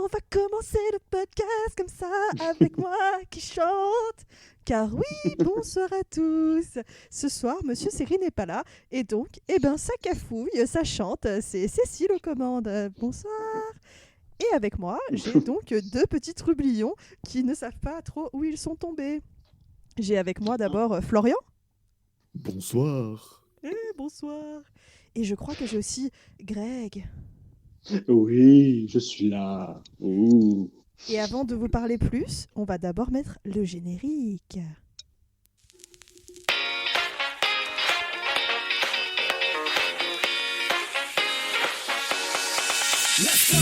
On va commencer le podcast comme ça, avec moi qui chante. Car oui, bonsoir à tous. Ce soir, Monsieur Seri n'est pas là. Et donc, ça cafouille, ça chante. C'est Cécile aux commandes. Bonsoir. Et avec moi, j'ai donc deux petits trublions qui ne savent pas trop où ils sont tombés. J'ai avec moi d'abord Florian. Bonsoir. Bonsoir. Et je crois que j'ai aussi Greg. Oui, je suis là. Ouh. Et avant de vous parler plus, on va d'abord mettre le générique. Let's go.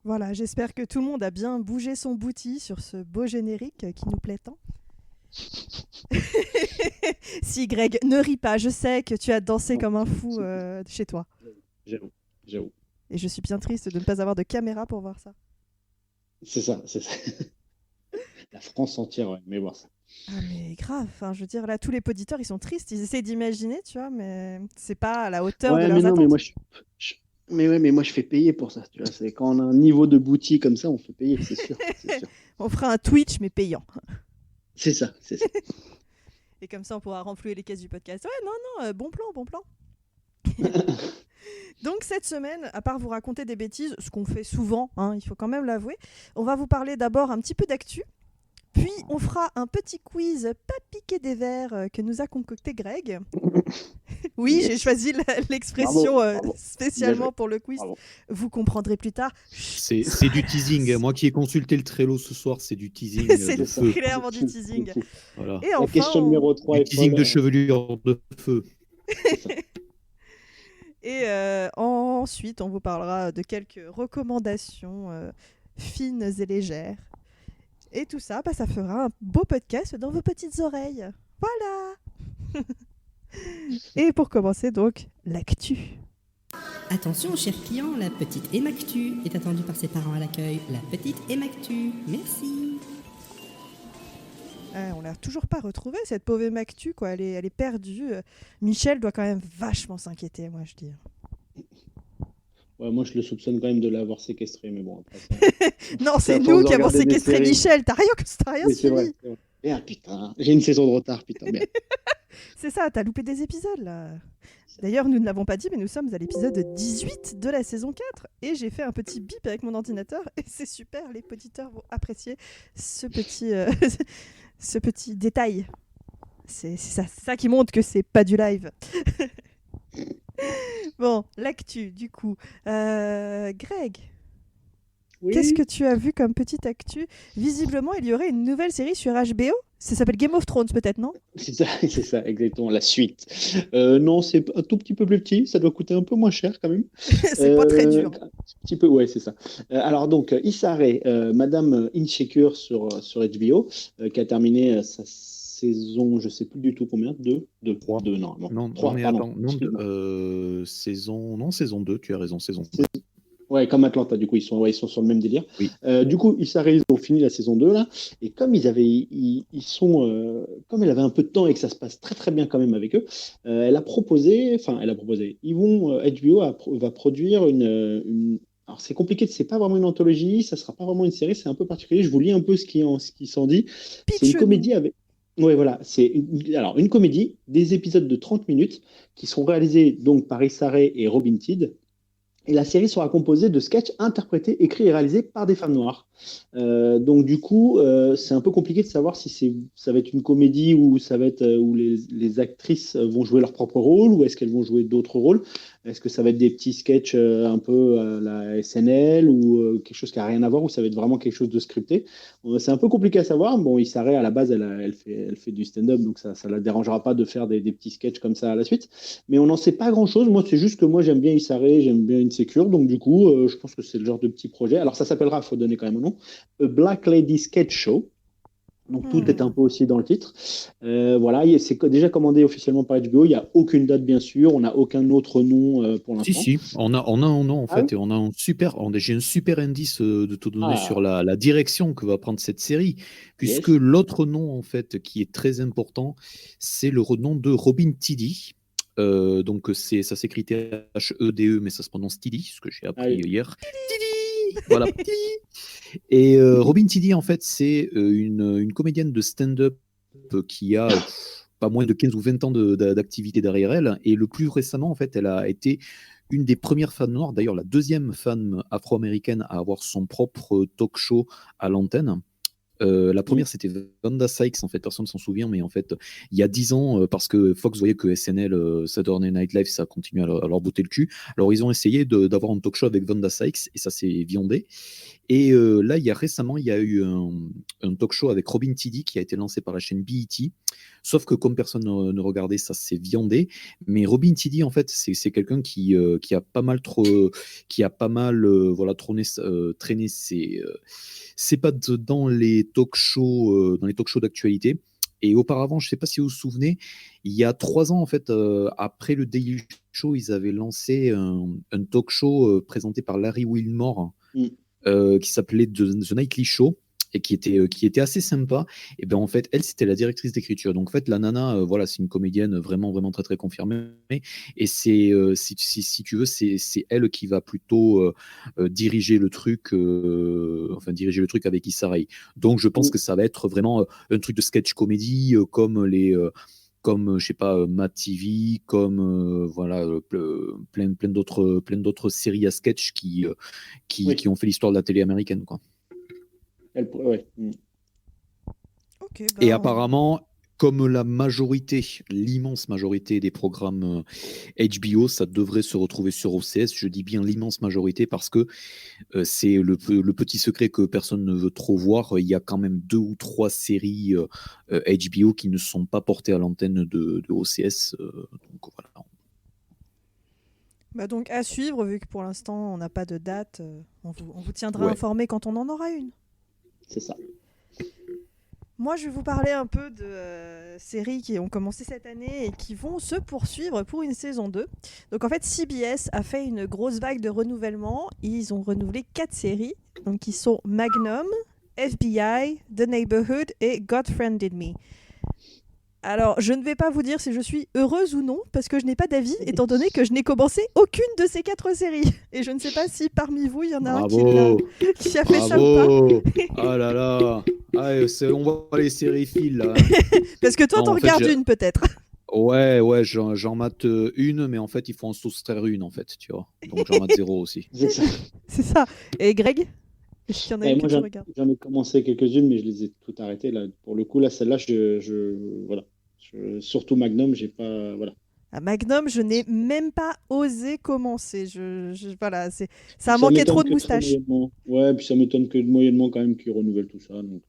Voilà, j'espère que tout le monde a bien bougé son bouti sur ce beau générique qui nous plaît tant. Si, Greg, ne ris pas, je sais que tu as dansé comme un fou chez toi. J'avoue. Et je suis bien triste de ne pas avoir de caméra pour voir ça. C'est ça. La France entière aimerait voir ça. Ah mais grave, enfin, je veux dire, là, tous les auditeurs, ils sont tristes, ils essaient d'imaginer, tu vois, mais c'est pas à la hauteur de leurs attentes. Mais moi je fais payer pour ça, tu vois. C'est quand on a un niveau de boutique comme ça, on fait payer, c'est sûr. On fera un Twitch, mais payant. C'est ça. Et comme ça, on pourra renflouer les caisses du podcast. Ouais, non, bon plan. Donc cette semaine, à part vous raconter des bêtises, ce qu'on fait souvent, hein, il faut quand même l'avouer, on va vous parler d'abord un petit peu d'actu. Puis, on fera un petit quiz pas piqué des verres que nous a concocté Greg. Oui, yes. J'ai choisi l'expression bravo. Spécialement pour le quiz. Bravo. Vous comprendrez plus tard. C'est du teasing. Moi qui ai consulté le Trello ce soir, c'est du teasing. C'est clairement du teasing. Voilà. Et enfin, la question numéro 3 du teasing de chevelure de feu. Et ensuite, on vous parlera de quelques recommandations fines et légères. Et tout ça, ça fera un beau podcast dans vos petites oreilles. Voilà. Et pour commencer, donc, l'actu. Attention, chers clients, la petite Emactu est attendue par ses parents à l'accueil. La petite Emactu, merci. On l'a toujours pas retrouvée, cette pauvre Emactu, quoi. Elle est perdue. Michel doit quand même vachement s'inquiéter, moi, je dis. Ouais, moi, je le soupçonne quand même de l'avoir séquestré, mais bon, après ça... Non, c'est nous qui avons séquestré Michel, t'as rien oui, suivi. C'est vrai. Merde, putain, j'ai une saison de retard, putain, merde. C'est ça, t'as loupé des épisodes, là. D'ailleurs, nous ne l'avons pas dit, mais nous sommes à l'épisode 18 de la saison 4, et j'ai fait un petit bip avec mon ordinateur, et c'est super, les auditeurs vont apprécier ce petit détail. C'est ça qui montre que c'est pas du live. Bon, l'actu, du coup. Greg, oui. Qu'est-ce que tu as vu comme petite actu ? Visiblement, il y aurait une nouvelle série sur HBO. Ça s'appelle Game of Thrones, peut-être, non ? C'est ça, exactement, la suite. Non, c'est un tout petit peu plus petit. Ça doit coûter un peu moins cher, quand même. C'est pas très dur. Un petit peu, ouais, c'est ça. Alors, donc, Issa Rae, Madame Insecure sur HBO, qui a terminé sa saison, je sais plus du tout combien, 2 normalement. Non, 3, pardon. Saison 2, tu as raison, saison 2. Ouais, comme Atlanta, du coup, ils sont sur le même délire. Oui. Du coup, Issa Rae, ils ont fini la saison 2, là, et comme comme elle avait un peu de temps et que ça se passe très très bien quand même avec eux, elle a proposé, HBO va produire une alors c'est compliqué, c'est pas vraiment une anthologie, ça sera pas vraiment une série, c'est un peu particulier, je vous lis un peu ce qui s'en dit. C'est une comédie avec... Oui, voilà, c'est une comédie, des épisodes de 30 minutes qui seront réalisés donc par Issa Rae et Robin Tidd. Et la série sera composée de sketchs interprétés, écrits et réalisés par des femmes noires. Donc du coup, c'est un peu compliqué de savoir si ça va être une comédie où ça va être où les actrices vont jouer leur propre rôle ou est-ce qu'elles vont jouer d'autres rôles. Est-ce que ça va être des petits sketchs un peu à la SNL ou quelque chose qui n'a rien à voir ou ça va être vraiment quelque chose de scripté. C'est un peu compliqué à savoir. Bon, Issa Rae, à la base, elle fait du stand-up, donc ça ne la dérangera pas de faire des petits sketchs comme ça à la suite. Mais on n'en sait pas grand-chose. Moi, c'est juste que moi, j'aime bien Issa Rae, j'aime bien Insecure, donc du coup, je pense que c'est le genre de petit projet. Alors, ça s'appellera, il faut donner quand même un nom, A Black Lady Sketch Show. Donc tout est un peu aussi dans le titre. Voilà, c'est déjà commandé officiellement par HBO. Il n'y a aucune date, bien sûr. On n'a aucun autre nom pour Si, l'instant. si, on a un nom en Ah oui? fait, et on a j'ai un super indice de te donner sur Ah, la direction que va prendre cette série, puisque yes. l'autre nom en fait qui est très important, c'est le nom de Robin Tidy. Donc ça s'écrit Thede, mais ça se prononce Tidy, ce que j'ai Ah appris oui. hier. Tidy, voilà. Tidy. Et Robin Tidy en fait c'est une comédienne de stand-up qui a pas moins de 15 ou 20 ans d'activité derrière elle. Et le plus récemment, en fait, elle a été une des premières femmes noires, d'ailleurs la deuxième femme afro-américaine à avoir son propre talk show à l'antenne. La Mm. première, c'était Vanda Sykes, en fait, personne ne s'en souvient, mais en fait, il y a 10 ans, parce que Fox voyait que SNL, Saturday Night Live, ça continuait à leur botter le cul. Alors, ils ont essayé d'avoir un talk show avec Vanda Sykes, et ça s'est viandé. Et là, récemment, il y a eu un talk show avec Robin Tidy qui a été lancé par la chaîne BET. Sauf que comme personne ne regardait, ça s'est viandé. Mais Robin Tidy, en fait, c'est quelqu'un qui a pas mal voilà, traîné ses pattes dans les talk shows d'actualité. Et auparavant, je ne sais pas si vous vous souvenez, il y a 3 ans, en fait, après le Daily Show, ils avaient lancé un talk show présenté par Larry Wilmore Mm. qui s'appelait The Nightly Show et qui était assez sympa. Et ben en fait, elle, c'était la directrice d'écriture. Donc en fait, la nana, voilà, c'est une comédienne vraiment, vraiment très, très confirmée. Et si tu veux, c'est elle qui va plutôt diriger le truc, diriger le truc avec Issa Rae. Donc je pense Mm. que ça va être vraiment un truc de sketch comédie, comme je sais pas, Mad TV, comme voilà, plein d'autres séries à sketch Oui. qui ont fait l'histoire de la télé américaine, quoi. Ouais. Mm. Ok, Et ben. apparemment, comme l'immense majorité des programmes HBO, ça devrait se retrouver sur OCS. Je dis bien l'immense majorité parce que c'est le petit secret que personne ne veut trop voir. Il y a quand même 2 ou 3 séries HBO qui ne sont pas portées à l'antenne de OCS. Donc voilà. Bah donc à suivre, vu que pour l'instant on n'a pas de date, on vous tiendra Ouais. informé quand on en aura une. C'est ça. Moi je vais vous parler un peu de séries qui ont commencé cette année et qui vont se poursuivre pour une saison 2. Donc en fait CBS a fait une grosse vague de renouvellement. Ils ont renouvelé 4 séries, donc qui sont Magnum, FBI, The Neighborhood et God Friended Me. Alors, je ne vais pas vous dire si je suis heureuse ou non, parce que je n'ai pas d'avis, étant donné que je n'ai commencé aucune de ces 4 séries. Et je ne sais pas si parmi vous, il y en a un Bravo, qui a fait ça ou pas. bravo. Ah là là. Ah, on voit les sériphiles là. Parce que toi, Non, t'en en fait, regardes une peut-être. ouais, j'en mate une, mais en fait, il faut en soustraire une, en fait, tu vois. Donc, j'en mate 0 aussi. C'est ça. C'est ça. Et Greg, est-ce qu'il y en a Et une moi, que tu regardes? j'en ai commencé quelques-unes, mais je les ai toutes arrêtées. Là. Pour le coup, là, celle-là, voilà. Surtout Magnum, j'ai pas. Voilà. À Magnum, je n'ai même pas osé commencer. Voilà, ça a Ça manqué m'étonne trop de que très moustaches. moyennement. Ouais, puis ça m'étonne que moyennement quand même qu'ils renouvellent tout ça. Donc,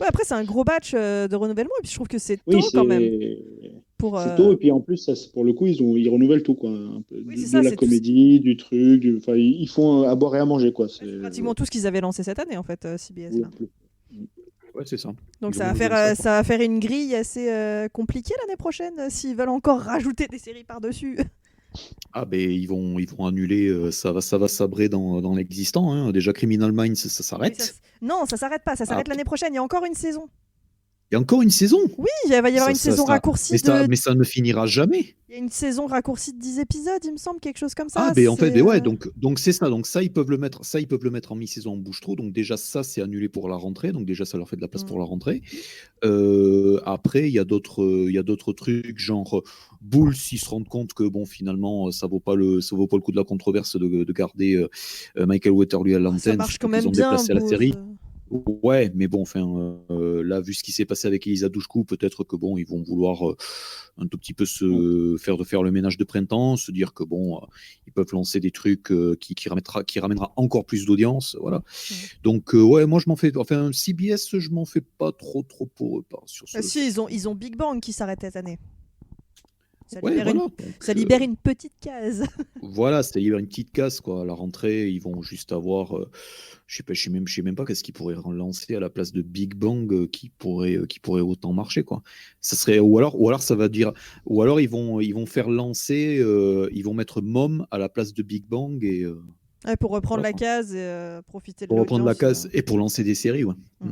Ouais, après, c'est un gros batch de renouvellement, et puis je trouve que c'est oui, tôt quand même. Pour, c'est tôt, et puis en plus, ça, pour le coup, ils renouvellent tout, quoi. Un peu, Oui, c'est de ça, la c'est comédie, du truc, enfin, ils font à boire et à manger, quoi. c'est pratiquement tout ce qu'ils avaient lancé cette année, en fait, CBS. Oui, Là. Ouais, c'est ça. Donc Ils ça va, renouvellent faire, ça. ça va faire une grille assez compliquée l'année prochaine, s'ils veulent encore rajouter des séries par-dessus. Ah, ben, ils vont annuler, ça va sabrer dans l'existant, hein. Déjà, Criminal Minds, ça Mais s'arrête. Non, ça s'arrête pas, ça Ah, s'arrête l'année prochaine, il y a encore une saison. il y a encore une saison. Oui, il va y avoir Ça, une ça, saison ça- raccourcie de... mais ça ne finira jamais. Il y a une saison raccourcie de 10 épisodes, il me semble, quelque chose comme ça. Ah, ben en fait, C'est, ouais, donc c'est ça. Donc ça, ils peuvent le mettre en mi-saison en bouche trop. Donc déjà, ça, c'est annulé pour la rentrée. Donc déjà, ça leur fait de la place pour la rentrée. Après, il y a d'autres trucs, genre Bulls, s'ils se rendent compte que bon, finalement, ça vaut pas le coup de la controverse de garder Michael Waterloo à Ça l'antenne, marche quand surtout qu'ils même ont bien, déplacé la Bulls. série. Ouais, mais bon, enfin, là, vu ce qui s'est passé avec Elisa Dushku, peut-être que bon, ils vont vouloir un tout petit peu faire le ménage de printemps, se dire que bon, ils peuvent lancer des trucs qui ramènera encore plus d'audience, voilà. Donc ouais, moi je m'en fais, enfin CBS, je m'en fais pas trop pour eux sur ce. Si, ils ont Big Bang qui s'arrête cette année. Ça Ouais, libère, voilà. une... Donc, ça libère une petite case. voilà, c'est-à-dire une petite casse quoi. À la rentrée, ils vont juste avoir, je sais pas, je sais même pas qu'est-ce qu'ils pourraient relancer à la place de Big Bang qui pourrait autant marcher quoi. Ça serait ou alors ça va dire, ou alors ils vont faire lancer, ils vont mettre Mom à la place de Big Bang et Ouais, pour reprendre voilà la quoi. case et profiter de Pour reprendre la l'audience. case et pour lancer des séries, ouais. Mm.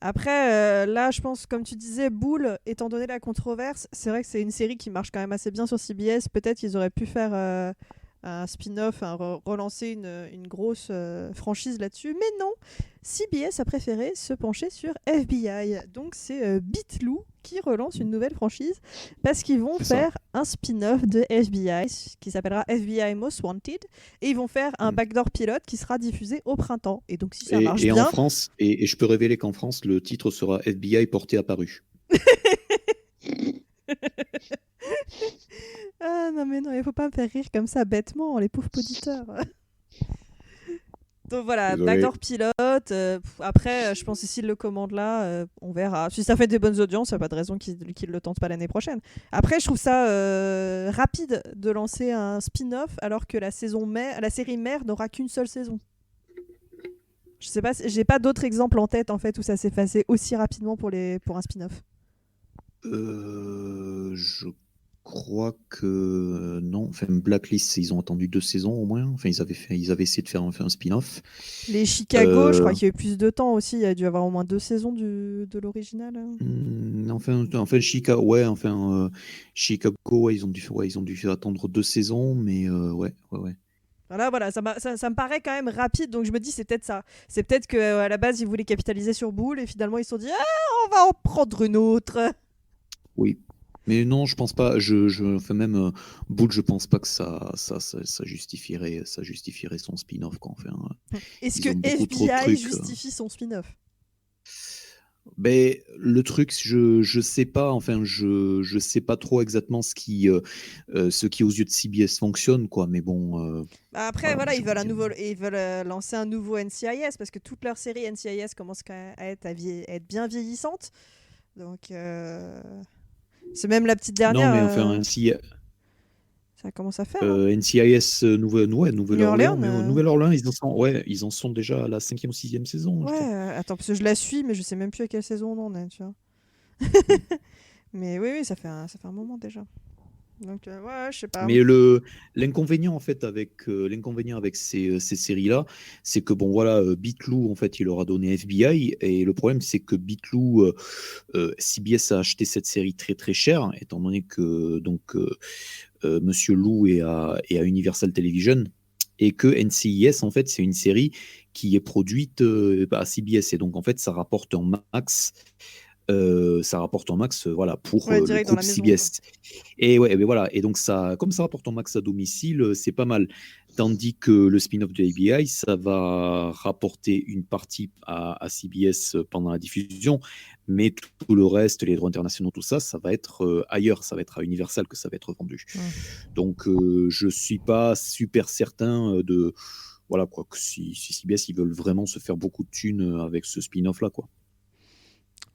Après, là, je pense, comme tu disais, Bull, étant donné la controverse, c'est vrai que c'est une série qui marche quand même assez bien sur CBS. Peut-être qu'ils auraient pu faire un spin-off, relancer une grosse franchise là-dessus. Mais non, CBS a préféré se pencher sur FBI. Donc c'est Bitlou qui relance une nouvelle franchise parce qu'ils vont C'est ça. faire un spin-off de FBI qui s'appellera FBI Most Wanted et ils vont faire un backdoor pilote qui sera diffusé au printemps. Et donc si ça marche Et en bien... France, et je peux révéler qu'en France, le titre sera FBI porté apparu. Ah non mais non, il faut pas me faire rire comme ça bêtement, les pauvres auditeurs. Donc voilà, Désolé. backdoor pilote. Après, je pense que s'ils le commandent là, on verra. Si ça fait des bonnes audiences, il n'y a pas de raison qu'ils le tentent pas l'année prochaine. Après, je trouve ça rapide de lancer un spin-off alors que la série mère n'aura qu'une seule saison. Je sais pas, j'ai pas d'autres exemples en tête en fait où ça s'est passé aussi rapidement pour un spin-off. Je crois que non. Enfin, Blacklist, ils ont attendu 2 saisons au moins. Enfin, ils avaient essayé de faire un spin-off. Les Chicago, je crois qu'il y a eu plus de temps aussi. Il y a dû y avoir au moins 2 saisons de l'original. Enfin, Chicago, ouais, Chicago, ouais, ils ont dû attendre 2 saisons, mais ouais. Voilà, ça me paraît quand même rapide, donc je me dis c'est peut-être ça. C'est peut-être qu'à la base ils voulaient capitaliser sur Bull et finalement ils se sont dit on va en prendre une autre. Oui. Mais non, je pense pas. Enfin, même Bull, je pense pas que ça justifierait son spin-off quoi. Enfin, Est-ce ils que ont beaucoup trop de FBI trucs. justifie son spin-off? Ben, le truc, je sais pas, enfin, je sais pas trop exactement ce qui aux yeux de CBS fonctionne, quoi. Mais bon, Après voilà, j'ai envie de dire. ils veulent lancer un nouveau NCIS parce que toute leur série NCIS commence quand même à être bien vieillissante. Donc c'est même la petite Non, dernière. mais enfin, si Ça commence à faire. Hein. NCIS Nouvelle-Orléans, mais Nouvelle-Orléans, Nouvelle-Orléans, ils en sont déjà à la 5e ou 6e saison, je Ouais, crois. attends, parce que je la suis, mais je sais même plus à quelle saison on en est, tu vois. Mais oui, ça fait un moment déjà. Donc, ouais, je sais pas. Mais l'inconvénient en fait avec ces séries-là, c'est que bon voilà, Bitlou en fait il leur a donné FBI et le problème c'est que Bitlou, CBS a acheté cette série très très cher étant donné que donc Monsieur Lou est à Universal Television et que NCIS en fait c'est une série qui est produite à CBS et donc en fait ça rapporte un max. Voilà, pour Ouais, le direct dans groupe la maison. CBS. Et ouais, mais voilà. Et donc ça, comme ça rapporte en max à domicile, c'est pas mal. Tandis que le spin-off de ABI, ça va rapporter une partie à CBS pendant la diffusion, mais tout le reste, les droits internationaux, tout ça, ça va être ailleurs, ça va être à Universal que ça va être vendu. Donc je suis pas super certain de voilà quoi que si CBS ils veulent vraiment se faire beaucoup de thunes avec ce spin-off là quoi.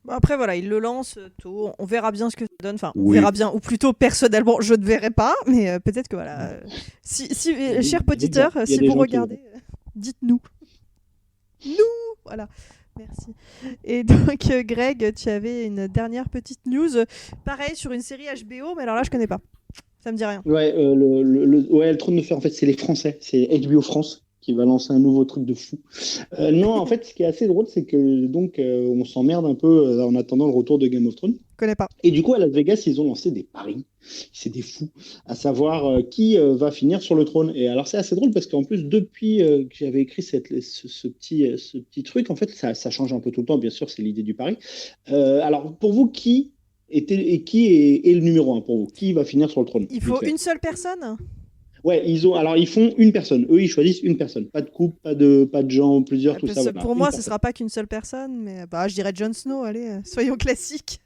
Bon, après, voilà, il le lance tôt. On verra bien ce que ça donne. Enfin, on Oui. verra bien. Ou plutôt, personnellement, je ne verrai pas. Mais peut-être que voilà. Chers auditeurs, il y a si des vous gens qui regardez, dites-nous. Nous Voilà. Merci. Et donc, Greg, tu avais une dernière petite news. Pareil, sur une série HBO, mais alors là, je connais pas. Ça me dit rien. Ouais, le trône de fer, en fait, c'est les Français. C'est HBO France qui va lancer un nouveau truc de fou. Non, en fait, ce qui est assez drôle, c'est que donc on s'emmerde un peu en attendant le retour de Game of Thrones. Je connais pas. Et du coup, à Las Vegas, ils ont lancé des paris. C'est des fous, à savoir qui va finir sur le trône. Et alors, c'est assez drôle parce qu'en plus, depuis que j'avais écrit ce petit truc, en fait, ça change un peu tout le temps. Bien sûr, c'est l'idée du pari. Alors, pour vous, qui est le numéro 1 pour vous? Qui va finir sur le trône? Il faut Vite fait. une seule personne? Ouais, ils font une personne. Eux, ils choisissent une personne. Pas de couple, pas de gens, plusieurs, tout ça. Voilà. Pour moi, ce sera pas qu'une seule personne, mais je dirais Jon Snow, allez, soyons classiques.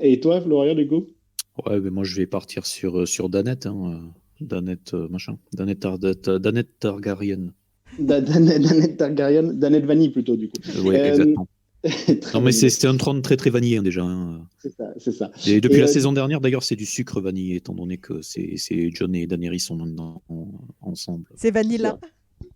Et toi, Florian, du coup? Ouais, mais moi je vais partir sur Danette, Danette Targaryen. Danette Targaryen, Danette Vanille plutôt, du coup. Oui, exactement. Non, mais c'est un trône très très vanillé déjà. Hein. C'est ça, c'est ça. Et depuis Et, la saison dernière, d'ailleurs, c'est du sucre vanillé, étant donné que c'est Jon et Daenerys sont maintenant ensemble. C'est Vanilla.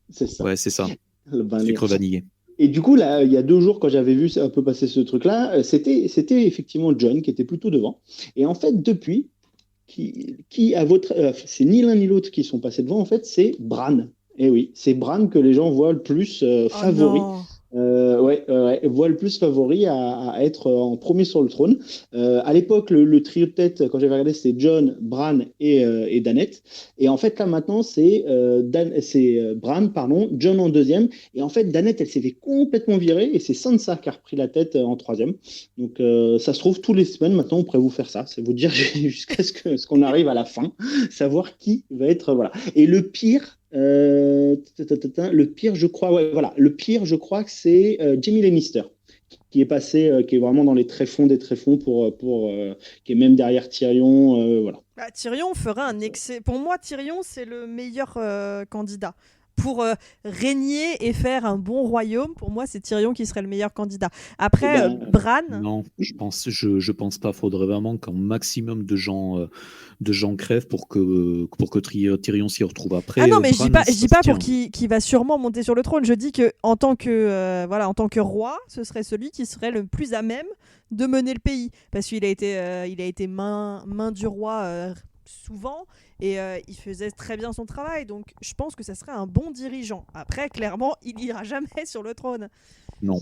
c'est ça. Ouais, c'est ça. Le vanille. Sucre vanillé. Et du coup, là, il y a 2 jours, quand j'avais vu un peu passer ce truc-là, c'était effectivement John qui était plutôt devant. Et en fait, depuis, c'est ni l'un ni l'autre qui sont passés devant, en fait, c'est Bran. Et oui, c'est Bran que les gens voient le plus favori. Oh non. Voit le plus favori à être en premier sur le trône. À l'époque, le trio de tête, quand j'avais regardé, c'était John, Bran et Danette. Et en fait, là maintenant, c'est Bran, pardon, John en deuxième. Et en fait, Danette, elle s'est fait complètement virer et c'est Sansa qui a repris la tête en troisième. Donc, ça se trouve, tous les semaines, maintenant, on pourrait vous faire ça. C'est vous dire jusqu'à ce qu'on arrive à la fin, savoir qui va être. Voilà. Et le pire, le pire, je crois, le pire, je crois que c'est Jaime Lannister qui est passé, qui est vraiment dans les tréfonds des tréfonds qui est même derrière Tyrion, voilà. Bah, Tyrion fera un excès. Pour moi, Tyrion, c'est le meilleur candidat. Pour régner et faire un bon royaume, pour moi, c'est Tyrion qui serait le meilleur candidat. Après, Eh ben, Bran, Non, je pense pas. Faudrait vraiment qu'un maximum de gens crèvent pour que Tyrion s'y retrouve après. ah non, mais je dis Bran, pas, je ça dis se pas tient. pour qui va sûrement monter sur le trône. Je dis que en tant que roi, ce serait celui qui serait le plus à même de mener le pays, parce qu'il a été main du roi souvent et il faisait très bien son travail. Donc, je pense que ça serait un bon dirigeant. Après, clairement, il n'ira jamais sur le trône. Non.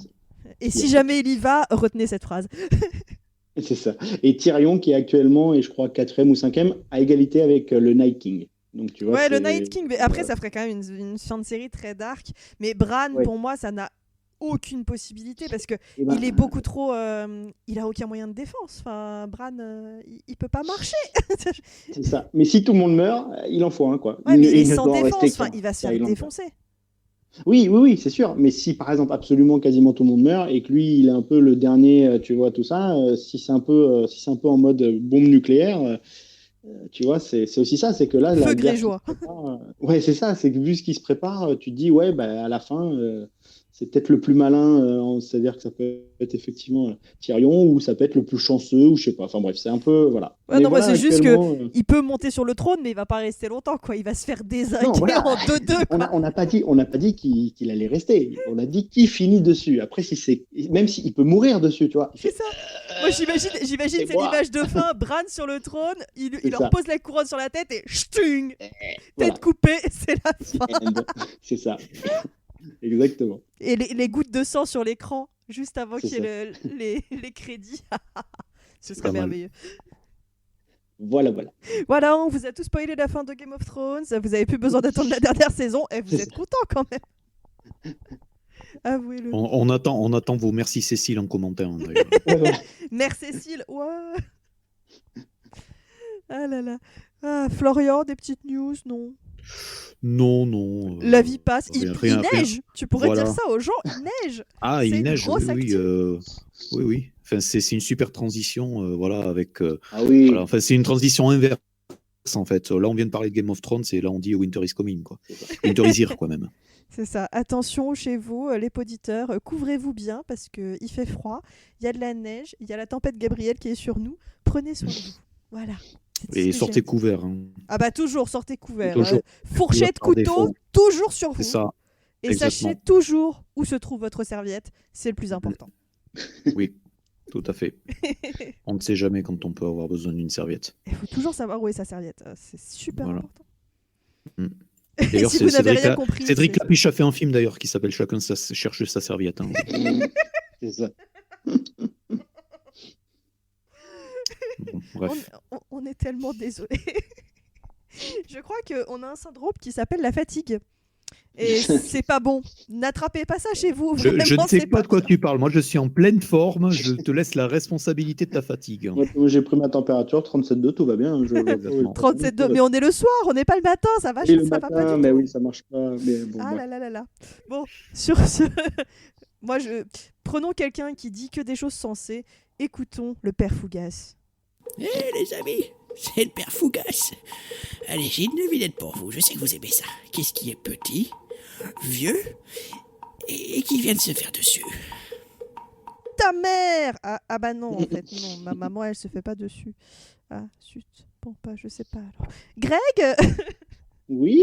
Et si jamais il y va, retenez cette phrase. c'est ça. Et Tyrion qui est actuellement, et je crois, 4e ou 5e, à égalité avec le Night King. Donc, tu vois, Ouais, le c'est- Night King. Mais après, ça ferait quand même une fin de série très dark. Mais Bran, Ouais. pour moi, ça n'a aucune possibilité parce que Eh ben, il est beaucoup trop. Il a aucun moyen de défense. Enfin, Bran, il peut pas marcher. c'est ça. Mais si tout le monde meurt, il en faut un, quoi. Ouais, mais il est ne sans doit en défense. rester Enfin, qu'un. il va se Ça, faire il en faut. défoncer. Oui, c'est sûr. Mais si, par exemple, absolument quasiment tout le monde meurt et que lui, il est un peu le dernier, tu vois, tout ça, si c'est un peu en mode bombe nucléaire, tu vois, c'est aussi ça. C'est que là, Feu la guerre qui se Grégeois. prépare, ouais, c'est ça. C'est que vu ce qui se prépare, tu te dis, ouais, bah, à la fin, c'est peut-être le plus malin, c'est-à-dire que ça peut être effectivement Tyrion ou ça peut être le plus chanceux ou je sais pas. Enfin bref, c'est un peu, voilà. Ouais, Mais non, moi, voilà, c'est juste actuellement, que il peut monter sur le trône, mais il va pas rester longtemps, quoi. Il va se faire désinguer Non, voilà. en 2-2. on n'a pas dit qu'il allait rester. On a dit qu'il finit dessus. Après, même s'il peut mourir dessus, tu vois. Il C'est fait, ça. Moi, j'imagine, c'est c'est moi. l'image de fin. Bran sur le trône, il C'est leur ça. pose la couronne sur la tête et ch'tung, Voilà. tête coupée, c'est la fin. And. C'est ça. Exactement. Et les gouttes de sang sur l'écran, juste avant C'est qu'il y ait les crédits. Ce serait Pas mal. merveilleux. Voilà. Voilà, on vous a tous spoilé la fin de Game of Thrones. Vous avez plus besoin d'attendre la dernière saison. Et vous êtes contents quand même. Avouez-le. On attend vos merci Cécile en commentaire. hein, d'ailleurs. Voilà. Mère Cécile, ouais. Ah là là. Ah, Florian, des petites news, non. Non. La vie passe. Il rien. neige. Tu pourrais Voilà. dire ça aux gens. Il neige. Ah, C'est il une neige, grosse oui. actu. Oui. Enfin, c'est une super transition, voilà, avec. Ah oui. Voilà, enfin, c'est une transition inverse, en fait. Là, on vient de parler de Game of Thrones, et là, on dit Winter is coming, quoi. Winter is here, quoi, même. C'est ça. Attention chez vous, les poditeurs, couvrez-vous bien parce que il fait froid. Il y a de la neige. Il y a la tempête Gabrielle qui est sur nous. Prenez soin de vous. Voilà. C'est tout ce Et que sortez j'ai. couverts. Hein. Ah bah toujours, sortez couverts. Toujours. Fourchette, Par couteau, défaut. toujours sur C'est vous. ça, Et exactement. sachez toujours où se trouve votre serviette. C'est le plus important. oui, tout à fait. On ne sait jamais quand on peut avoir besoin d'une serviette. Il faut toujours savoir où est sa serviette. C'est super Voilà. important. Mm. Et D'ailleurs, si vous n'avez Cédric rien La- compris, Cédric c'est- Lapiche a fait un film, d'ailleurs, qui s'appelle Chacun cherche sa serviette. hein. C'est ça. Bon, bref. on est tellement désolé. Je crois qu'on a un syndrome qui s'appelle la fatigue. Et c'est pas bon. N'attrapez pas ça chez vous. Je Vraiment, ne sais c'est pas de quoi bien. tu parles. Moi, je suis en pleine forme. Je te laisse la responsabilité de ta fatigue. Moi, j'ai pris ma température, 37,2, tout va bien. Exactement. 37,2. Mais on est le soir, on n'est pas le matin. Ça va, Oui, le ça va pas matin, du mais tout. oui, ça marche pas. Mais bon, Ah bref. là là là là. Bon, sur ce, moi prenons quelqu'un qui dit que des choses sensées. Écoutons le père Fougas. Eh les amis, c'est le père Fougas. Allez, j'ai une devinette pour vous, je sais que vous aimez ça. Qu'est-ce qui est petit, vieux et qui vient de se faire dessus? ta mère. Ah bah non, en fait, non. Ma maman, elle se fait pas dessus. Ah, zut. Bon, bah, je sais pas alors. Greg, Oui.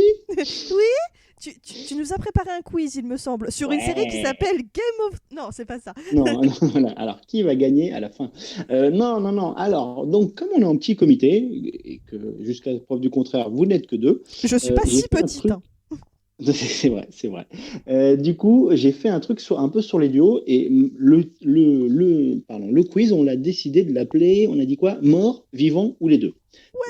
tu nous as préparé un quiz, il me semble, sur une série qui Ouais. s'appelle Game of... Non, c'est pas ça. Non, non, voilà. Alors, qui va gagner à la fin? Non. Alors, donc, comme on est en petit comité, et que jusqu'à preuve du contraire, vous n'êtes que deux, Je suis pas j'ai si fait un petite. truc. Hein. C'est vrai, c'est vrai. Du coup, j'ai fait un truc un peu sur les duos, et le quiz, on l'a décidé de l'appeler, on a dit quoi? Mort, vivant ou les deux?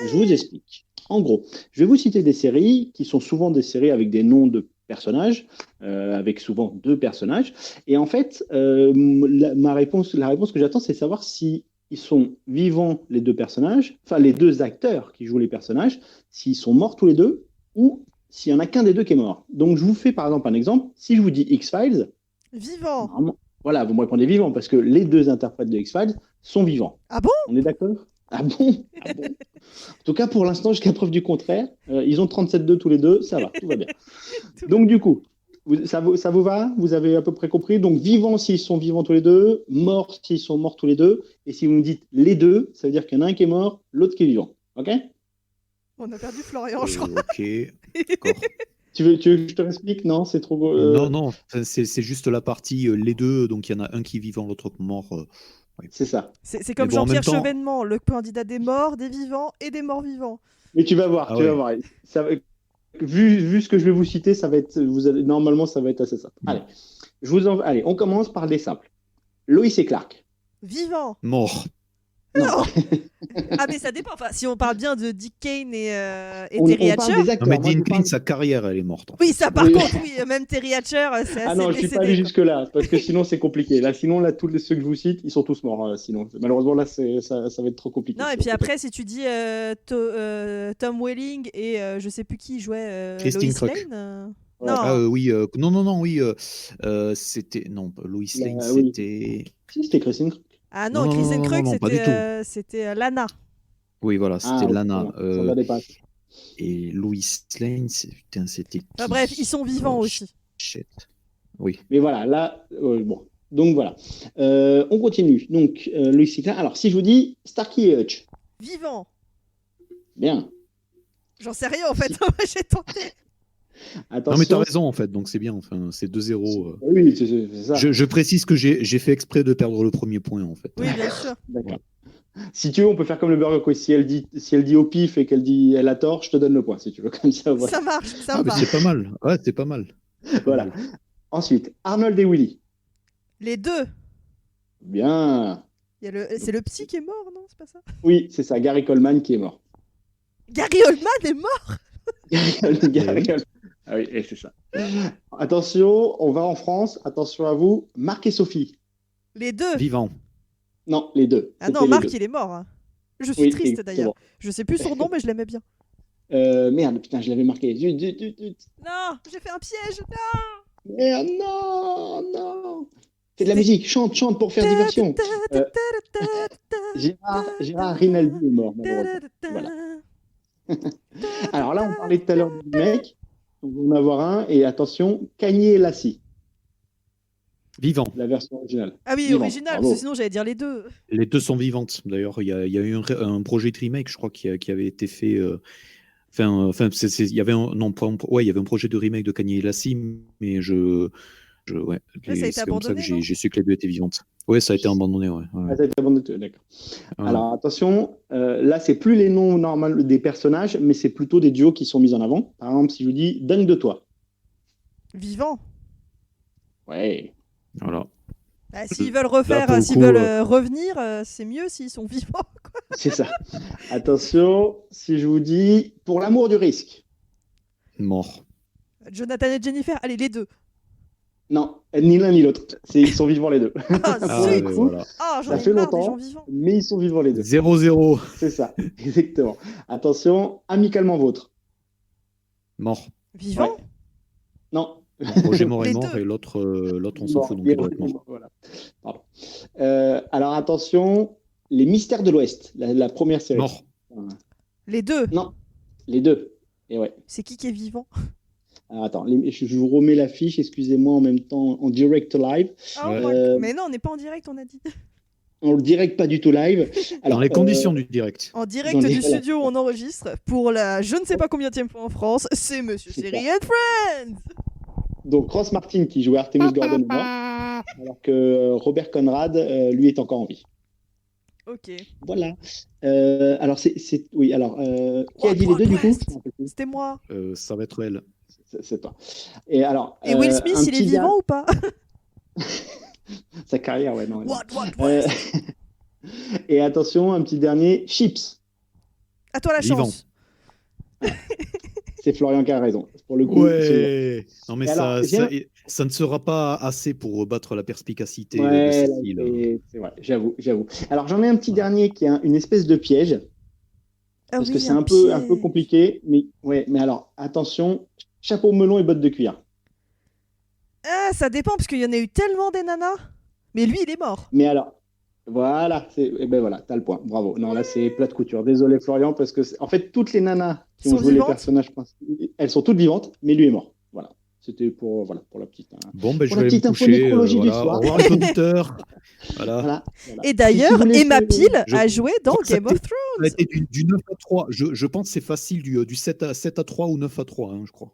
Je vous explique. En gros, je vais vous citer des séries qui sont souvent des séries avec des noms de personnages, avec souvent deux personnages. Et en fait, la réponse que j'attends, c'est savoir si ils sont vivants, les deux personnages, enfin les deux acteurs qui jouent les personnages, s'ils sont morts tous les deux, ou s'il n'y en a qu'un des deux qui est mort. Donc, je vous fais par exemple un exemple. Si je vous dis X-Files, Vivant. normalement, voilà, vous me répondez vivant parce que les deux interprètes de X-Files sont vivants. Ah bon? On est d'accord? Ah bon? Ah bon? En tout cas, pour l'instant, jusqu'à preuve du contraire, ils ont 37,2 tous les deux, ça va, tout va bien. Donc, du coup, ça vous va? Vous avez à peu près compris? Donc, vivants s'ils sont vivants tous les deux, morts s'ils sont morts tous les deux. Et si vous me dites les deux, ça veut dire qu'il y en a un qui est mort, l'autre qui est vivant. OK? On a perdu Florian, je crois. Ok, d'accord. Tu veux que je te l'explique? Non, c'est trop. Non, enfin, c'est juste la partie les deux, donc il y en a un qui est vivant, l'autre mort. Ouais. C'est ça. C'est comme Mais bon, en Jean-Pierre même temps- Chevènement, le candidat des morts, des vivants et des morts vivants. Mais tu vas voir, Ah tu vas ouais. voir. Vu ce que je vais vous citer, ça va être, normalement, ça va être assez simple. Mm. Allez, allez, on commence par des simples. Lois et Clark. Vivants. Mort. Non. Ah mais ça dépend. Enfin, si on parle bien de Dick Kane et On Terry parle Hatcher. des Non, acteurs. mais Moi, je Dean vous Cain, parle- sa carrière, elle est morte. en Oui, fait. ça par Oui. contre, oui, même Terry Hatcher, c'est assez Ah non, je suis pas allé décédé. jusque-là, parce que sinon c'est compliqué. Sinon, tous ceux que je vous cite, ils sont tous morts. Sinon, malheureusement, là, ça va être trop compliqué. Non, et puis après, si tu dis Tom Welling et je sais plus qui jouait Christine Lois Krug. Lane. Ouais. Non, Ah oui, non, oui. C'était. Non, Lois Lane, oui. c'était. Si, c'était Christine Krug. ah non, Non, Kristen non, Krug, non, pas du c'était Lana. Oui, voilà, c'était ok, Lana. ça va dépasser. Et Lois Lane, putain, c'était. Enfin, qui? bref, ils sont vivants Oh, aussi. Shit. Oui. Mais voilà, là, bon. Donc voilà. On continue. Donc, Lois et Clark. Alors, si je vous dis Starkey et Hutch. Vivants. Bien. J'en sais rien en fait. J'ai tenté. Attention. Non, mais t'as raison, en fait, donc c'est bien. Enfin, c'est 2-0. Oui, c'est ça. Je précise que j'ai fait exprès de perdre le premier point, en fait. Oui, bien sûr. D'accord. Si tu veux, on peut faire comme le Burger Quiz. Si elle dit au pif et qu'elle dit elle a tort, je te donne le point. Si tu veux, comme ça. Voilà. Ça marche, ça Ah, me mais va. c'est pas mal. Ouais, c'est pas mal. Voilà. Ensuite, Arnold et Willy. Les deux. Bien. C'est le psy qui est mort, non? C'est pas ça? Oui, c'est ça. Gary Coleman qui est mort. Gary Oldman est mort? Gary Coleman. Ah oui, et c'est ça. Attention, on va en France. Attention à vous. Marc et Sophie. Les deux. Vivant. Non, les deux. Ah C'était non, les Marc, deux. il est mort. Hein. Je suis Oui, triste exactement. d'ailleurs. Je sais plus son nom, mais je l'aimais bien. Merde, putain, je l'avais marqué. Non, j'ai fait un piège. Non. Merde, non. C'est de la musique. Chante pour faire diversion. Gérard Rinaldi est mort, malheureusement. Voilà. Alors là, on parlait tout à l'heure du mec. On va en avoir un. Et attention, Kanye et Lassie, Vivant. la version originale. Ah oui, Vivant. original, Bravo. parce que sinon j'allais dire les deux. Les deux sont vivantes. D'ailleurs, il y a eu un projet de remake, je crois, qui avait été fait. Enfin, il y avait il y avait un projet de remake de Kanye et Lassie, mais ouais, Là, ça a été c'est comme ça que abandonné, non j'ai su que les deux étaient vivantes. Ouais, ça a été abandonné, ouais. Ah, ça a été abandonné, d'accord. Ouais. Alors attention, là, c'est plus les noms normaux des personnages, mais c'est plutôt des duos qui sont mis en avant. Par exemple, si je vous dis Dingue de toi. Vivant. Ouais. Voilà. Bah, s'ils veulent refaire, pour le s'ils coup, veulent revenir, c'est mieux s'ils sont vivants. Quoi. C'est ça. Attention, si je vous dis Pour l'amour du risque. Mort. Jonathan et Jennifer, allez, les deux. Non, ni l'un ni l'autre. Ils sont vivants les deux. Ah, Pour zut. le coup, Voilà. Ah, j'en Ça ai fait marre des longtemps. gens vivants. mais ils sont vivants les deux. 0-0. C'est ça, exactement. Attention, Amicalement vôtre. Mort. Vivants. Ouais. Non. Roger Mort est Les mort deux. et l'autre, on s'en fout, donc il doit être mort. Voilà. Pardon. Alors attention, Les Mystères de l'Ouest, la première série. Mort. Les deux. Non, les deux. Et ouais. C'est qui est vivant? Alors, attends, je vous remets la fiche, excusez-moi, en même temps, en direct live. Ah, Ouais. mais non, on n'est pas en direct, on a dit. En direct, pas du tout live. Dans les conditions du direct. En direct Dans les- du studio, on enregistre pour la je ne sais pas combienième fois en France, c'est Monsieur C'est Série and Friends. Donc, Ross Martin qui jouait Artemis Gordon est mort, alors que Robert Conrad, lui, est encore en vie. Ok. Voilà. Alors, oui, alors, qui a dit les deux, du coup? C'était moi. Ça va être elle. C'est toi. Et alors, Et Will Smith, un il est petit vivant ou pas? Sa carrière, ouais, non. What? Euh, Et attention, un petit dernier, Chips. À toi la Vivant. chance. C'est Florian qui a raison. Pour le coup, Ouais. Non mais Et alors, ça ne sera pas assez pour battre la perspicacité ouais, de là, Cécile. c'est vrai, j'avoue. Alors, j'en ai un petit dernier qui est une espèce de piège, Ah parce oui, que c'est un peu compliqué. Mais alors, attention, chapeau melon et bottes de cuir. Ah, ça dépend parce qu'il y en a eu tellement des nanas. Mais lui, il est mort. Mais alors, voilà, et ben voilà, t'as le point. Bravo. Non, là, c'est plat de couture. Désolé, Florian, parce que en fait, toutes les nanas qui Sont ont joué vivantes les personnages principaux, elles sont toutes vivantes, mais lui est mort. Voilà. C'était pour la petite. Bon, ben, je Pour la vais aller petite me info coucher. nécrologie du Voilà. soir. Au revoir les auditeurs. Voilà. Voilà. Et d'ailleurs, Si vous Emma laissez- Peel Je a joué dans crois que ça Game of Ça Thrones. a été du 9 à 3. Je pense que c'est facile du 7 à 3 ou 9 à 3, hein, je crois.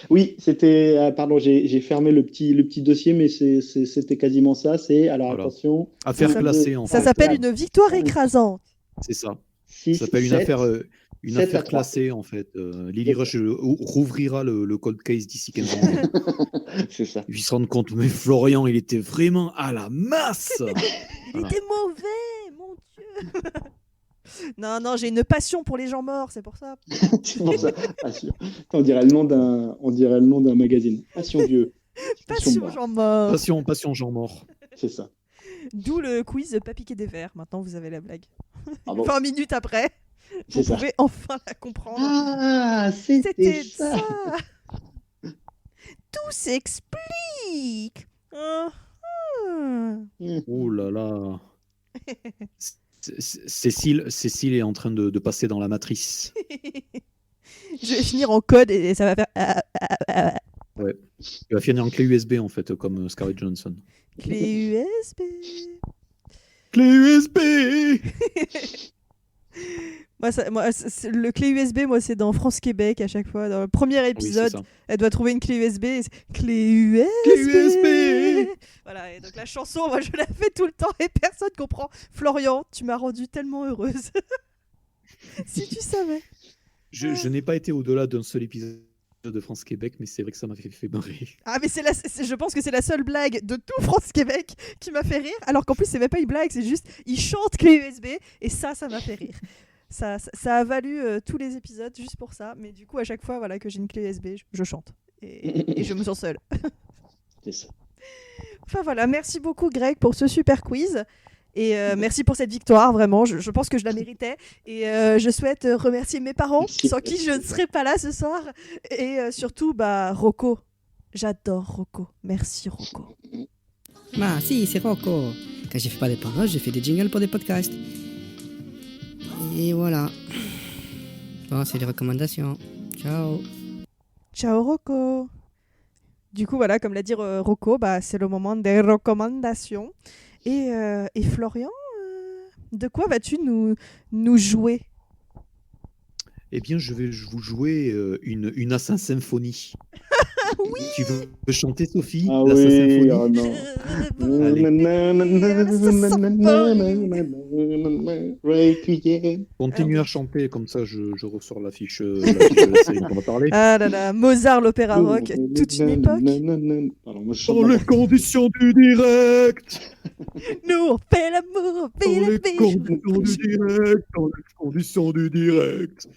Oui, c'était. Pardon, j'ai fermé le petit dossier, mais c'était quasiment ça. Alors, Voilà. attention. Affaire Ça- classée, en Ça fait. s'appelle une victoire écrasante. C'est ça. 6, Ça s'appelle une 7. affaire, 7 à affaire 3. classée, en fait. Lily Rush rouvrira le cold case d'ici 15 ans. C'est ça. Ils se rendent compte, mais Florian, il était vraiment à la masse. Il Voilà. était mauvais, mon Dieu. Non, j'ai une passion pour les gens morts, c'est pour ça. C'est pour ça. Passion. On dirait le nom d'un magazine. Passion Dieu. Passion mort. gens morts. Passion, Jean mort. C'est ça. D'où le quiz pas piquer des verres. Maintenant, vous avez la blague. Ah bon, 20 minutes après, c'est vous ça. pouvez enfin la comprendre. Ah, c'était C'était ça. ça. Tout s'explique. Ah, ah. Oh là là. Cécile est en train de passer dans la matrice. Je vais finir en code et ça va faire Il va finir en clé USB, en fait, comme Scarlett Johansson. clé USB. Clé USB. Le clé USB, moi, c'est dans France-Québec à chaque fois. Dans le premier Oui, c'est épisode, ça. elle doit trouver une clé USB. Et c'est clé USB. Clé USB. Voilà, et donc la chanson, moi, je la fais tout le temps et personne comprend. Florian, tu m'as rendue tellement heureuse. Si tu savais. Je n'ai pas été au-delà d'un seul épisode de France-Québec, mais c'est vrai que ça m'a fait marrer. Ah, mais je pense que c'est la seule blague de tout France-Québec qui m'a fait rire. Alors qu'en plus, c'est même pas une blague, c'est juste, ils chantent clé USB et ça m'a fait rire. Ça a valu tous les épisodes juste pour ça. Mais du coup, à chaque fois voilà, que j'ai une clé USB, je chante. Et je me sens seule. C'est ça. Enfin voilà, merci beaucoup Greg pour ce super quiz. Et merci pour cette victoire, vraiment. Je pense que je la méritais. Et je souhaite remercier mes parents, Merci. sans qui je ne serais pas là ce soir. Et surtout, Rocco. J'adore Rocco. Merci Rocco. Ah si, c'est Rocco. Quand je fais pas des paroles, je fais des jingles pour des podcasts. Et voilà. Bon, c'est les recommandations. Ciao. Ciao Rocco. Du coup, voilà, comme l'a dit Rocco, c'est le moment des recommandations. Et Florian, de quoi vas-tu nous jouer? Eh bien, je vais vous jouer une Assassin Symphonie. Oui. Tu veux chanter, Sophie, Ah l'Assassin oui, Symphonie? oh non. Continue à chanter, comme ça je ressors la fiche de la série dont on va parler. Ah là là, Mozart, l'opéra rock, toute une époque. Pardon, moi, je chante Dans les conditions du direct. Nous, on fait l'amour, on fait Dans la les biche. conditions du direct. Dans les conditions du direct.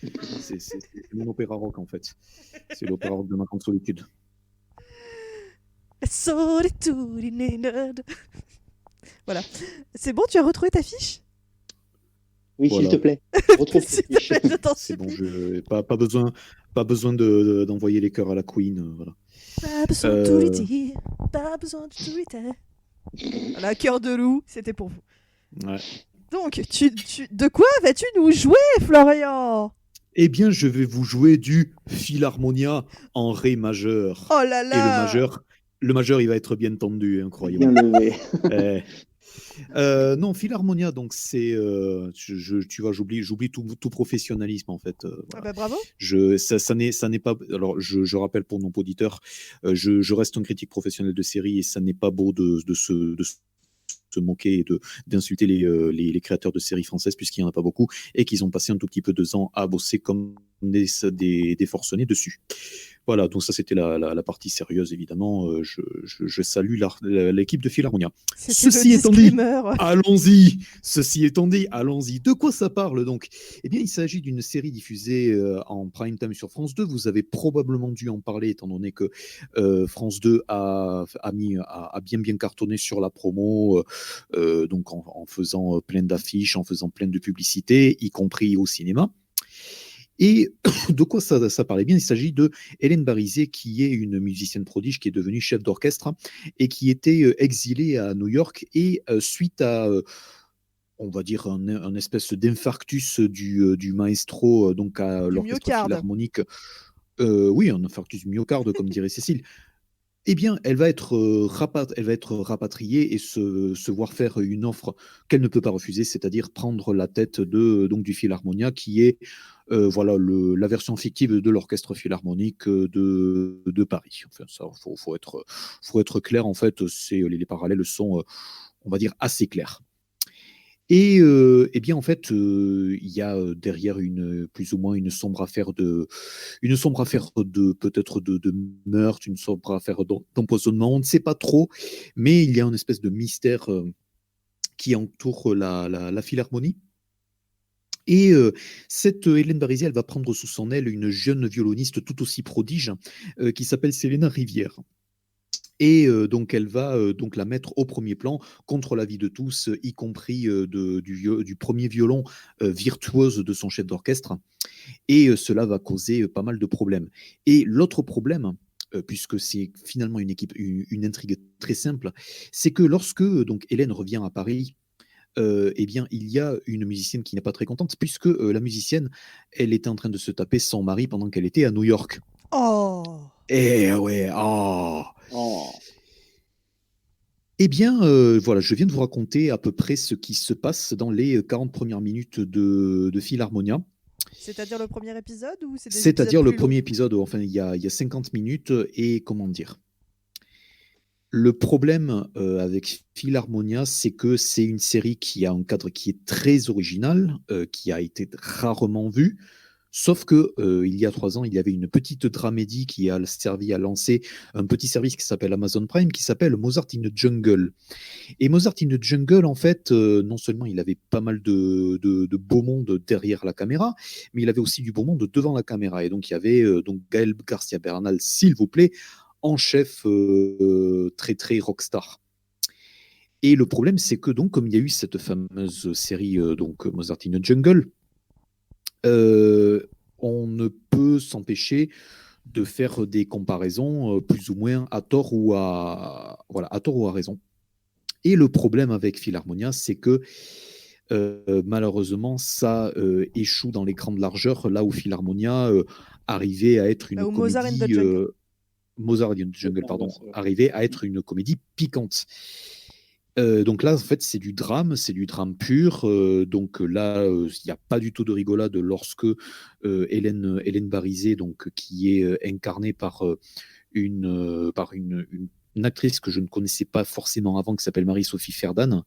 C'est mon opéra rock, en fait. C'est l'opéra rock de ma grande solitude. La solitude inondade. Voilà. C'est bon, tu as retrouvé ta fiche? Oui, Voilà. s'il te plaît. Retrouve S'il ta te plaît, fiche. je t'en C'est bon, supplie. pas besoin d'envoyer les cœurs à la Queen. Voilà. Pas besoin de tout lui dire, pas besoin de tout lui dire. Voilà, cœur de loup, c'était pour vous. Ouais. Donc, de quoi vas-tu nous jouer, Florian? Eh bien, je vais vous jouer du Philharmonia en Ré majeur. Oh là Et là. le majeur, il va être bien tendu, hein, Bien croyez-moi. levé. Eh, non, Philharmonia, donc c'est, tu vois, j'oublie tout professionnalisme en fait. Ah Voilà. bah bravo. Ça n'est pas. Alors, je rappelle pour nos auditeurs, je reste un critique professionnel de série et ça n'est pas beau de se moquer et d'insulter les créateurs de séries françaises, puisqu'il n'y en a pas beaucoup, et qu'ils ont passé un tout petit peu 2 ans à bosser comme des forcenés dessus. Voilà, donc ça c'était la partie sérieuse, évidemment. Je salue l'équipe de Philharmonia. C'était le Ceci étant dit, disclaimer. allons-y. Ceci étant dit, allons-y. De quoi ça parle donc? Eh bien, il s'agit d'une série diffusée en prime time sur France 2. Vous avez probablement dû en parler, étant donné que France 2 a bien cartonné sur la promo, donc en faisant plein d'affiches, en faisant plein de publicités, y compris au cinéma. Et de quoi ça parlait bien? Il s'agit de Hélène Barizet, qui est une musicienne prodige, qui est devenue chef d'orchestre et qui était exilée à New York. Et suite à, on va dire, un espèce d'infarctus du maestro, donc à Du l'orchestre myocarde. philharmonique, oui, un infarctus du myocarde, comme dirait Cécile, eh bien, elle va être rapatriée et se voir faire une offre qu'elle ne peut pas refuser, c'est-à-dire prendre la tête donc du Philharmonia, qui est voilà, la version fictive de l'orchestre philharmonique de Paris. Enfin, ça, faut être clair, en fait, les parallèles sont, on va dire, assez clairs. Et eh bien, en fait, il y a derrière plus ou moins une sombre affaire peut-être de meurtre, une sombre affaire d'empoisonnement, on ne sait pas trop, mais il y a une espèce de mystère qui entoure la Philharmonie. Et cette Hélène Barizet, elle va prendre sous son aile une jeune violoniste tout aussi prodige qui s'appelle Célena Rivière. Et donc elle va donc la mettre au premier plan contre l'avis de tous, y compris du premier violon virtuose de son chef d'orchestre. Et cela va causer pas mal de problèmes. Et l'autre problème, puisque c'est finalement une intrigue très simple, c'est que lorsque donc Hélène revient à Paris, eh bien, il y a une musicienne qui n'est pas très contente, puisque la musicienne, elle était en train de se taper son mari pendant qu'elle était à New York. Oh. Eh ouais, oh. Oh. Eh bien, voilà, je viens de vous raconter à peu près ce qui se passe dans les 40 premières minutes de Philharmonia. C'est-à-dire le premier épisode ou c'est des épisodes C'est-à-dire le plus longs? premier épisode, enfin, il y a 50 minutes, et comment dire? Le problème avec Philharmonia, c'est que c'est une série qui a un cadre qui est très original, qui a été rarement vu. Sauf que il y a 3 ans, il y avait une petite dramédie qui a servi à lancer un petit service qui s'appelle Amazon Prime, qui s'appelle Mozart in the Jungle. Et Mozart in the Jungle, en fait, non seulement il avait pas mal de beau monde derrière la caméra, mais il avait aussi du beau monde devant la caméra. Et donc, il y avait donc Gaël Garcia Bernal, s'il vous plaît, en chef très, très rockstar. Et le problème, c'est que donc, comme il y a eu cette fameuse série donc Mozart in the Jungle, on ne peut s'empêcher de faire des comparaisons plus ou moins à tort ou à tort ou à raison. Et le problème avec Philharmonia, c'est que malheureusement, ça échoue dans l'écran de largeur, là où Philharmonia arrivait à être une Ou Mozart in the comédie. Jungle. Mozart in the Jungle, pardon, arrivait à être une comédie piquante. Donc là, en fait, c'est du drame pur. Donc là, il n'y a pas du tout de rigolade lorsque Hélène Barizet, donc, qui est incarnée par une actrice que je ne connaissais pas forcément avant, qui s'appelle Marie-Sophie Ferdan.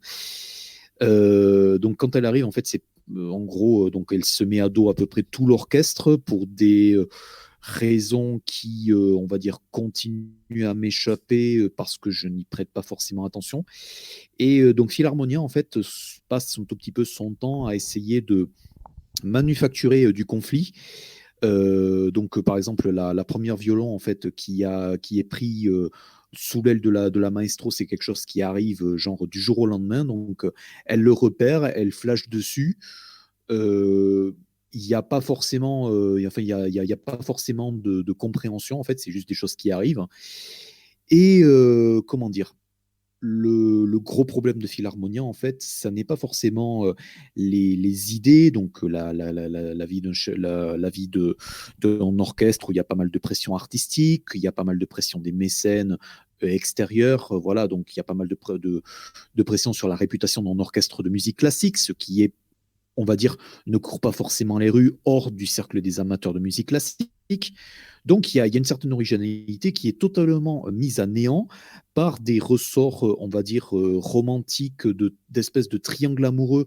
Donc quand elle arrive, en fait, c'est en gros, donc elle se met à dos à peu près tout l'orchestre pour des raisons qui, on va dire, continuent à m'échapper parce que je n'y prête pas forcément attention. Et donc Philharmonia, en fait, passe un tout petit peu son temps à essayer de manufacturer du conflit. Donc, par exemple, la première violon, en fait, qui est pris sous l'aile de la maestro, c'est quelque chose qui arrive genre du jour au lendemain. Donc, elle le repère, elle flash dessus. Il n'y a pas forcément, enfin, il y a pas forcément de compréhension. En fait, c'est juste des choses qui arrivent. Et comment dire? le gros problème de Philharmonia, en fait, ça n'est pas forcément les idées, donc la vie d'un orchestre où il y a pas mal de pression artistique, il y a pas mal de pression des mécènes extérieurs, voilà, donc il y a pas mal de pression sur la réputation d'un orchestre de musique classique, ce qui est, on va dire, ne court pas forcément les rues hors du cercle des amateurs de musique classique. Donc, il y a une certaine originalité qui est totalement mise à néant par des ressorts, on va dire, romantiques, d'espèces de triangles amoureux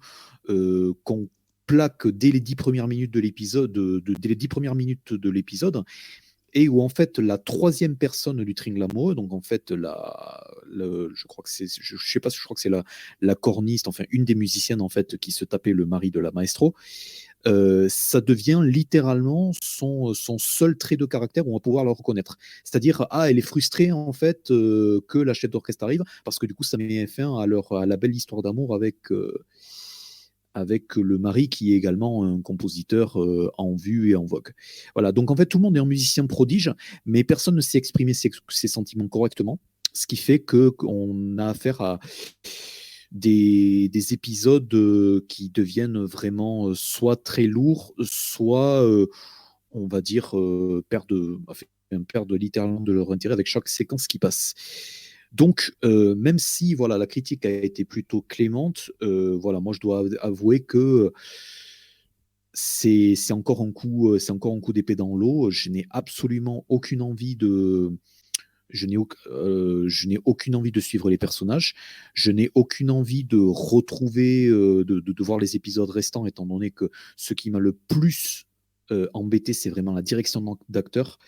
qu'on plaque dès les 10 premières minutes de l'épisode, dès les 10 premières minutes de l'épisode, et où en fait la troisième personne du triangle amoureux, donc en fait je crois que c'est, je sais pas, je crois que c'est la corniste, enfin une des musiciennes en fait qui se tapait le mari de la maestro. Ça devient littéralement son seul trait de caractère où on va pouvoir le reconnaître. C'est-à-dire, elle est frustrée en fait que la chef d'orchestre arrive, parce que du coup, ça met fin à la belle histoire d'amour avec le mari qui est également un compositeur en vue et en vogue. Voilà, donc en fait, tout le monde est un musicien prodige, mais personne ne sait exprimer ses sentiments correctement, ce qui fait qu'on a affaire à des épisodes qui deviennent vraiment soit très lourds, soit, on va dire, perdent littéralement de leur intérêt avec chaque séquence qui passe. Donc, même si voilà, la critique a été plutôt clémente, voilà, moi je dois avouer que c'est encore un coup d'épée dans l'eau. Je n'ai absolument aucune envie je n'ai aucune envie de suivre les personnages. Je n'ai aucune envie de retrouver, de voir les épisodes restants, étant donné que ce qui m'a le plus embêté, c'est vraiment la direction d'acteur.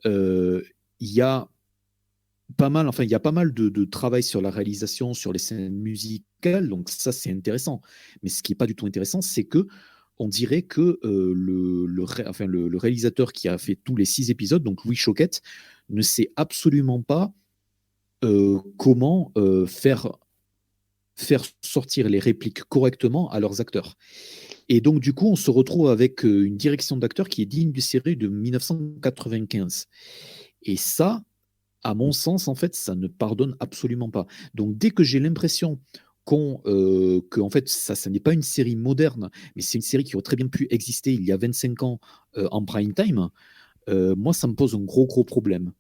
Il y a pas mal de travail sur la réalisation, sur les scènes musicales, donc ça c'est intéressant. Mais ce qui n'est pas du tout intéressant, c'est que on dirait que le réalisateur qui a fait tous les 6 épisodes, donc Louis Choquette, ne sait absolument pas comment faire sortir les répliques correctement à leurs acteurs. Et donc, du coup, on se retrouve avec une direction d'acteurs qui est digne du série de 1995. Et ça, à mon sens, en fait, ça ne pardonne absolument pas. Donc, dès que j'ai l'impression que en fait, ça n'est pas une série moderne, mais c'est une série qui aurait très bien pu exister il y a 25 ans en prime time, moi, ça me pose un gros problème.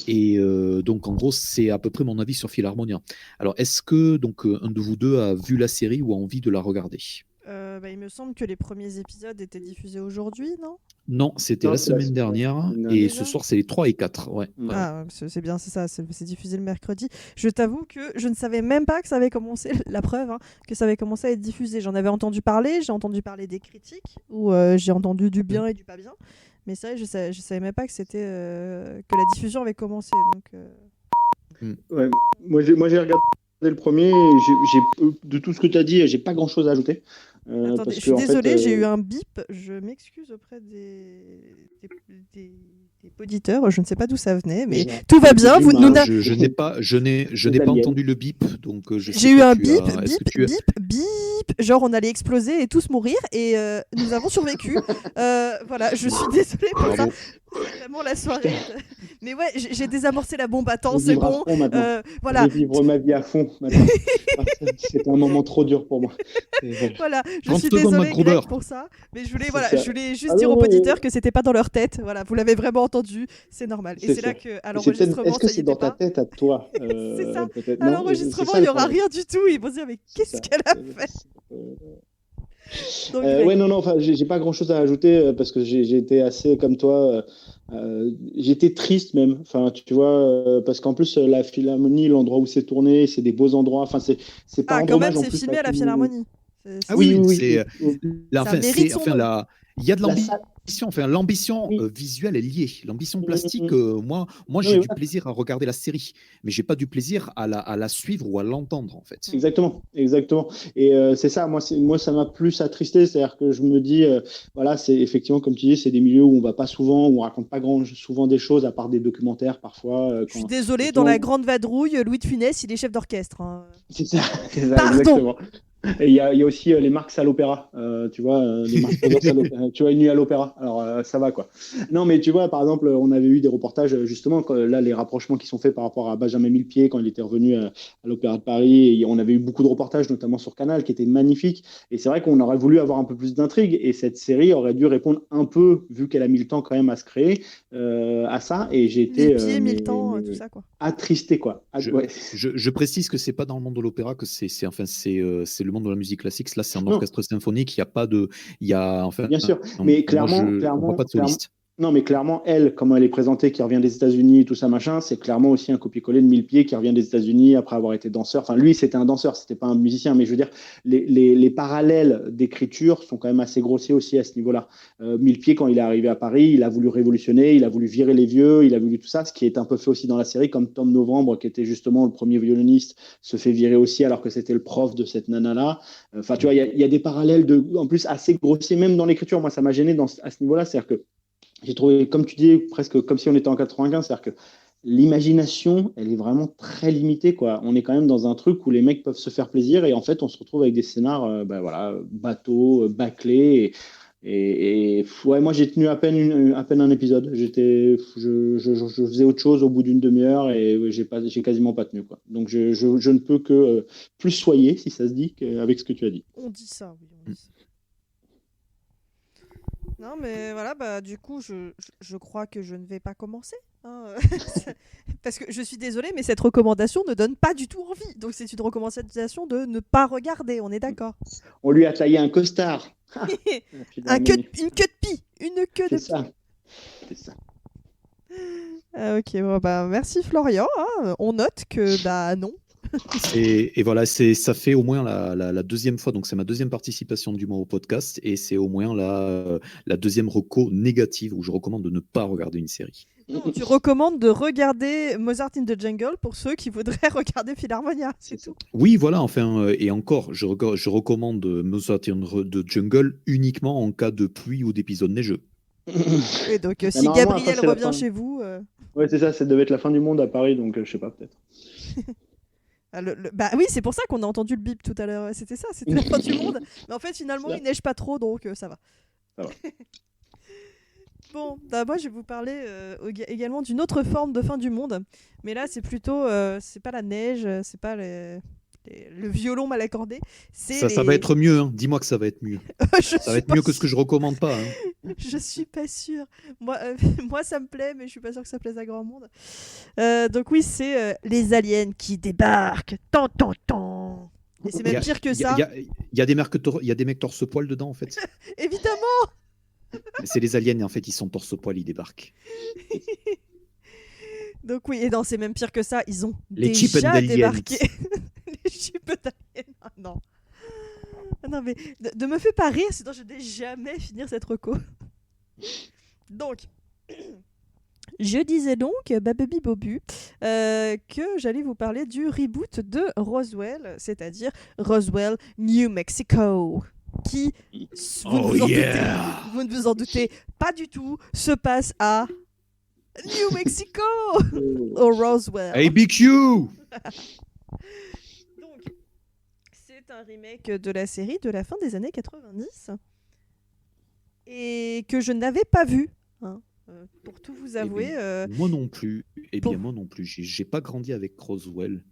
Et donc, en gros, c'est à peu près mon avis sur Philharmonia. Alors, est-ce que donc un de vous deux a vu la série ou a envie de la regarder? Il me semble que les premiers épisodes étaient diffusés aujourd'hui, non? Non, c'était Non, la c'est la semaine dernière. semaine Et dernière. ce soir, c'est les 3 et 4. Ouais. Ouais. Ah, c'est bien, c'est ça, c'est diffusé le mercredi. Je t'avoue que je ne savais même pas que ça avait commencé, la preuve, hein, que ça avait commencé à être diffusé. J'en avais entendu parler, j'ai entendu parler des critiques, où j'ai entendu du bien et du pas bien. Mais c'est vrai, je savais même pas que c'était que la diffusion avait commencé. Donc, Ouais. Moi, j'ai regardé le premier. De tout ce que tu as dit, j'ai pas grand-chose à ajouter. attendez, Parce je suis que, en fait, désolée, j'ai eu un bip. Je m'excuse auprès des auditeurs. Je ne sais pas d'où ça venait, mais J'ai- tout va bien. j'ai Vous, eu nous un- n'a- Je n'ai pas aliens. entendu le bip, donc je sais J'ai eu pas, un tu bip, as- est-ce bip, que tu as- bip, bip. Genre, on allait exploser et tous mourir. Et nous avons survécu. Voilà, je suis désolée pour ça. Bravo. C'est vraiment la soirée. Mais ouais, j'ai désamorcé la bombe à temps, Je c'est vivre à bon. fond maintenant. Voilà, Je vais vivre ma vie à fond maintenant. C'était un moment trop dur pour moi. Et voilà. voilà, je 30 suis secondes, désolée Mac Gruber. Greg pour ça. Mais je voulais, C'est voilà, ça. je voulais juste Ah dire non, aux non, auditeurs que c'était pas dans leur tête. Voilà, vous l'avez vraiment entendu, c'est normal. Et C'est c'est ça. là qu'à C'est peut-être- l'enregistrement, Est-ce que ça y c'est était dans ta pas. tête à toi C'est ça. peut-être À non, l'enregistrement, c'est ça, il n'y le aura problème. rien du tout. Ils vont se dire, mais C'est qu'est-ce ça. qu'elle a fait? Donc, Ouais, non, enfin, j'ai pas grand-chose à ajouter parce que j'ai été assez comme toi. J'étais triste même. Enfin, tu vois, parce qu'en plus la Philharmonie, l'endroit où c'est tourné, c'est des beaux endroits. Enfin, c'est pas Ah, rendre quand même, hommage en c'est plus filmé à la tout- Philharmonie. Ah oui, Oui, c'est là, Ça enfin, mérite son nom. il y a de La l'ambition. salle. Enfin, l'ambition Oui. visuelle est liée. L'ambition plastique, Mm. moi, Non, j'ai mais du voilà. plaisir à regarder la série, mais j'ai pas du plaisir à la suivre ou à l'entendre en fait. Exactement. Et c'est ça, moi, ça m'a plus attristé, c'est-à-dire que je me dis, voilà, c'est effectivement, comme tu dis, c'est des milieux où on va pas souvent, où on raconte pas souvent des choses, à part des documentaires parfois. Je suis désolée, dans la grande vadrouille, Louis de Funès, il est chef d'orchestre. Hein. C'est ça, Pardon. exactement. Et il y a aussi les Marx à l'opéra, tu vois, les Marx Brothers à l'opéra, tu vois, une nuit à l'opéra. Alors ça va quoi. Non, mais tu vois, par exemple, on avait eu des reportages justement, là, les rapprochements qui sont faits par rapport à Benjamin Millepied quand il était revenu à l'Opéra de Paris. Et on avait eu beaucoup de reportages, notamment sur Canal, qui étaient magnifiques. Et c'est vrai qu'on aurait voulu avoir un peu plus d'intrigue. Et cette série aurait dû répondre un peu, vu qu'elle a mis le temps quand même à se créer, à ça. Et j'ai été Mille pieds, mille temps, tout ça, quoi. attristé quoi. Ouais. Je précise que c'est pas dans le monde de l'opéra que c'est le monde de la musique classique. Là, c'est un Non. orchestre symphonique. Il y a pas de, il y a enfin. Bien sûr, on- mais moi, clairement, on voit pas de soliste. non, mais clairement, elle, comment elle est présentée, qui revient des États-Unis, tout ça, machin, c'est clairement aussi un copier-coller de Millepied qui revient des États-Unis après avoir été danseur. Enfin, lui, c'était un danseur, c'était pas un musicien, mais je veux dire, les parallèles d'écriture sont quand même assez grossiers aussi à ce niveau-là. Millepied, quand il est arrivé à Paris, il a voulu révolutionner, il a voulu virer les vieux, il a voulu tout ça, ce qui est un peu fait aussi dans la série, comme Tom Novembre, qui était justement le premier violoniste, se fait virer aussi alors que c'était le prof de cette nana-là. Enfin, tu vois, il y a des parallèles en plus assez grossiers, même dans l'écriture. Moi, ça m'a gêné à ce niveau-là, c'est-à-dire que j'ai trouvé, comme tu dis, presque comme si on était en 95, c'est-à-dire que l'imagination, elle est vraiment très limitée, quoi. On est quand même dans un truc où les mecs peuvent se faire plaisir et en fait, on se retrouve avec des scénars, voilà, bateaux, bâclés. Ouais, moi, j'ai tenu à peine un épisode. Je faisais autre chose au bout d'une demi-heure et ouais, j'ai quasiment pas tenu, quoi. Donc, je ne peux que plus soyer, si ça se dit, avec ce que tu as dit. On dit ça, oui. On dit ça. Non, mais voilà, bah du coup, je crois que je ne vais pas commencer. Hein, parce que je suis désolée, mais cette recommandation ne donne pas du tout envie. Donc c'est une recommandation de ne pas regarder, on est d'accord. On lui a taillé un costard. Une queue de pie. Une queue de C'est ça. pie. C'est ça. Ok, bon, bah merci Florian. Hein. On note que bah non. Et voilà, ça fait au moins la deuxième fois, donc c'est ma deuxième participation du mois au podcast, et c'est au moins la deuxième reco négative où je recommande de ne pas regarder une série. Non, tu recommandes de regarder Mozart in the Jungle pour ceux qui voudraient regarder Philharmonia, c'est tout. Oui, voilà, enfin, et encore, je recommande Mozart in the Jungle uniquement en cas de pluie ou d'épisode neigeux. Et donc si normalement, Gabriel après, c'est la revient fin. chez vous... Ouais, c'est ça, ça devait être la fin du monde à Paris, donc je sais pas, peut-être. Bah oui, c'est pour ça qu'on a entendu le bip tout à l'heure. C'était ça, c'était la fin du monde. Mais en fait, finalement, il neige pas trop, donc ça va. Ça va. Bon, bah, moi, je vais vous parler également d'une autre forme de fin du monde. Mais là, c'est plutôt, c'est pas la neige, c'est pas le violon mal accordé. Ça va être mieux, hein. Dis-moi que ça va être mieux. Ça va être mieux que ce que je recommande pas. Hein. Je suis pas sûre. Moi, moi, ça me plaît, mais je suis pas sûre que ça plaise à grand monde. Donc oui, c'est les aliens qui débarquent. Tant. Et c'est même pire que ça. Il y a des mecs torse-poil dedans, en fait. Évidemment. C'est les aliens, en fait, ils sont torse-poil, ils débarquent. Donc oui, et non, c'est même pire que ça. Ils ont les déjà débarqué. Les chips d'aliens. Ah non. Ah non, mais ne me fais pas rire, sinon je ne vais jamais finir cette reco. Donc, je disais donc, Bababi Bobu, que j'allais vous parler du reboot de Roswell, c'est-à-dire Roswell, New Mexico, qui, vous ne vous en doutez pas du tout, se passe à New Mexico, au Roswell. Hey, BQ. Donc, c'est un remake de la série de la fin des années 90 et que je n'avais pas vu. Hein. Pour tout vous avouer. Moi non plus. Moi non plus. J'ai pas grandi avec Roswell.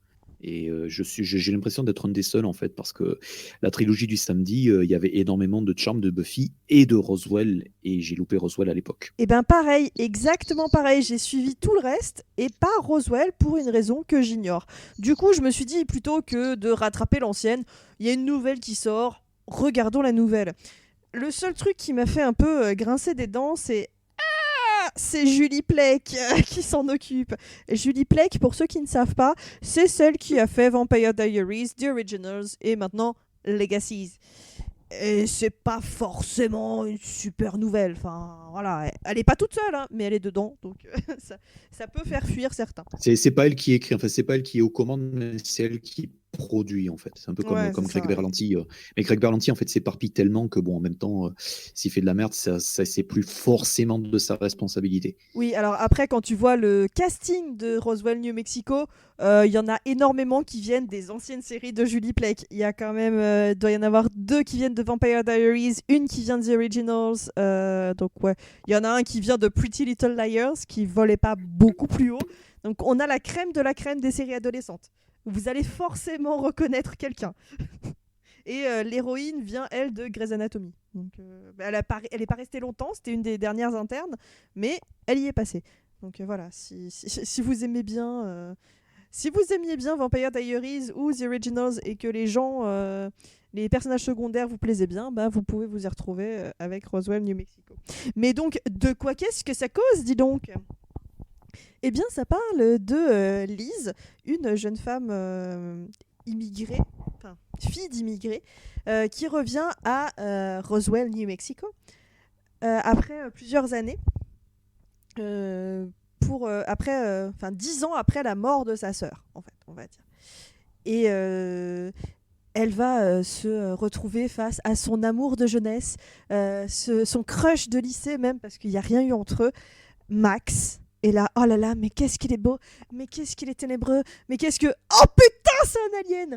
Et j'ai l'impression d'être un des seuls, en fait, parce que la trilogie du samedi, il y avait énormément de charme de Buffy et de Roswell, et j'ai loupé Roswell à l'époque. Et ben pareil, exactement pareil. J'ai suivi tout le reste, et pas Roswell pour une raison que j'ignore. Du coup, je me suis dit, plutôt que de rattraper l'ancienne, il y a une nouvelle qui sort, regardons la nouvelle. Le seul truc qui m'a fait un peu grincer des dents, c'est Julie Plec qui s'en occupe. Julie Plec, pour ceux qui ne savent pas, c'est celle qui a fait Vampire Diaries, The Originals et maintenant Legacies. Et c'est pas forcément une super nouvelle. Enfin, voilà, elle est pas toute seule, hein, mais elle est dedans, donc ça peut faire fuir certains. C'est pas elle qui écrit, enfin c'est pas elle qui est aux commandes, mais c'est elle qui produit en fait. C'est un peu comme, Ouais, comme c'est ça, Greg ouais. Berlanti. Mais Greg Berlanti en fait s'éparpille tellement que bon, en même temps, s'il fait de la merde, c'est plus forcément de sa responsabilité. Oui, alors après, quand tu vois le casting de Roswell, New Mexico, il y en a énormément qui viennent des anciennes séries de Julie Plec. Il y a quand même, doit y en avoir 2 qui viennent de Vampire Diaries, une qui vient de The Originals. Donc ouais, il y en a un qui vient de Pretty Little Liars, qui volait pas beaucoup plus haut. Donc on a la crème de la crème des séries adolescentes. Vous allez forcément reconnaître quelqu'un. Et l'héroïne vient, elle, de Grey's Anatomy. Donc, elle est pas restée longtemps, c'était une des dernières internes, mais elle y est passée. Donc voilà, si vous aimez bien... si vous aimiez bien Vampire Diaries ou The Originals et que les gens, les personnages secondaires vous plaisaient bien, bah, vous pouvez vous y retrouver avec Roswell, New Mexico. Mais donc, de quoi qu'est-ce que ça cause, dis donc? Eh bien, ça parle de Liz, une jeune femme immigrée, enfin, fille d'immigrés, qui revient à Roswell, New Mexico, après plusieurs années, après 10 ans après la mort de sa sœur, en fait, on va dire. Et elle va se retrouver face à son amour de jeunesse, son crush de lycée même, parce qu'il n'y a rien eu entre eux, Max. Et là, oh là là, mais qu'est-ce qu'il est beau, mais qu'est-ce qu'il est ténébreux, mais qu'est-ce que... Oh putain, c'est un alien.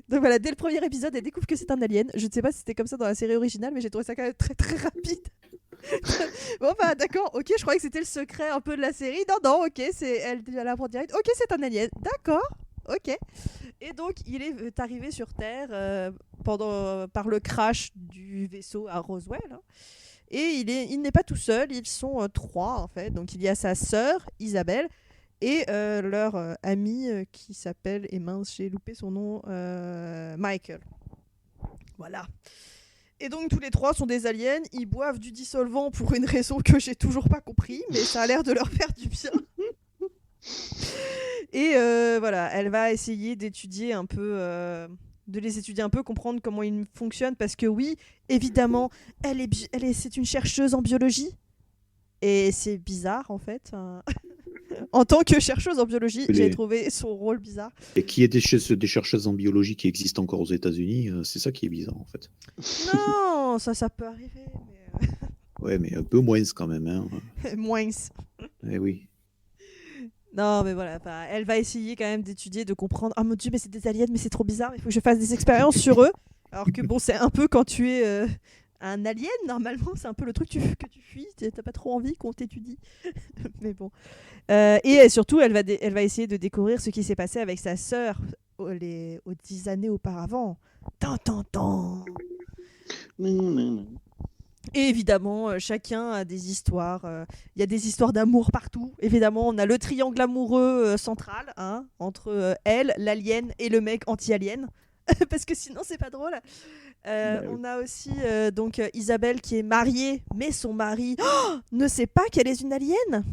Donc voilà, dès le premier épisode, elle découvre que c'est un alien. Je ne sais pas si c'était comme ça dans la série originale, mais j'ai trouvé ça quand même très très rapide. Bon bah d'accord, ok, je croyais que c'était le secret un peu de la série. Non, non, ok, elle apprend direct. Ok, c'est un alien, d'accord, ok. Et donc, il est arrivé sur Terre par le crash du vaisseau à Roswell, hein. Et il n'est pas tout seul, ils sont 3 en fait. Donc il y a sa sœur, Isabelle, et leur ami qui s'appelle, et mince, j'ai loupé son nom, Michael. Voilà. Et donc tous les 3 sont des aliens, ils boivent du dissolvant pour une raison que j'ai toujours pas compris, mais ça a l'air de leur faire du bien. Et voilà, elle va essayer d'étudier un peu... de les étudier un peu, comprendre comment ils fonctionnent, parce que oui, évidemment, c'est une chercheuse en biologie, et c'est bizarre en fait. En tant que chercheuse en biologie, j'ai trouvé son rôle bizarre. Et qui est des chercheuses en biologie qui existent encore aux États-Unis, c'est ça qui est bizarre en fait. Non, ça peut arriver. Mais ouais, mais un peu moins quand même. Hein. moins. Eh oui. Non, mais voilà, elle va essayer quand même d'étudier, de comprendre. Oh mon dieu, mais c'est des aliens, mais c'est trop bizarre, il faut que je fasse des expériences sur eux. Alors que bon, c'est un peu quand tu es un alien, normalement, c'est un peu le truc que tu fuis, t'as pas trop envie qu'on t'étudie. Mais bon. Et surtout, elle va essayer de découvrir ce qui s'est passé avec sa sœur aux 10 années auparavant. Tant. Et évidemment, chacun a des histoires. Il y a des histoires d'amour partout. Évidemment, on a le triangle amoureux central, hein, entre elle, l'alien et le mec anti-alien. Parce que sinon, c'est pas drôle. On a aussi donc Isabelle qui est mariée, mais son mari ne sait pas qu'elle est une alien.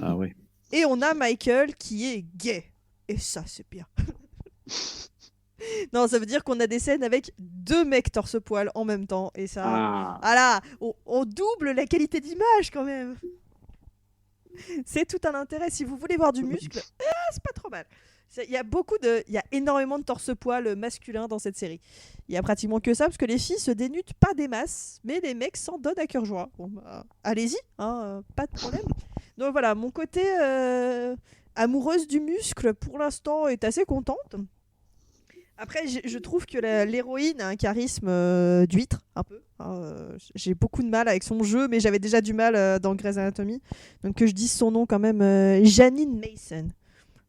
Ah ouais. Et on a Michael qui est gay. Et ça, c'est bien. Non, ça veut dire qu'on a des scènes avec 2 mecs torse-poil en même temps. Et ça, voilà, on double la qualité d'image quand même. C'est tout un intérêt. Si vous voulez voir du muscle, c'est pas trop mal. Il y a énormément de torse-poil masculin dans cette série. Il y a pratiquement que ça, parce que les filles se dénudent pas des masses, mais les mecs s'en donnent à cœur joie. Bon, bah, allez-y, hein, pas de problème. Donc voilà, mon côté amoureuse du muscle, pour l'instant, est assez contente. Après, je trouve que l'héroïne a un charisme d'huître, un peu. J'ai beaucoup de mal avec son jeu, mais j'avais déjà du mal dans Grey's Anatomy. Donc que je dise son nom quand même, Janine Mason.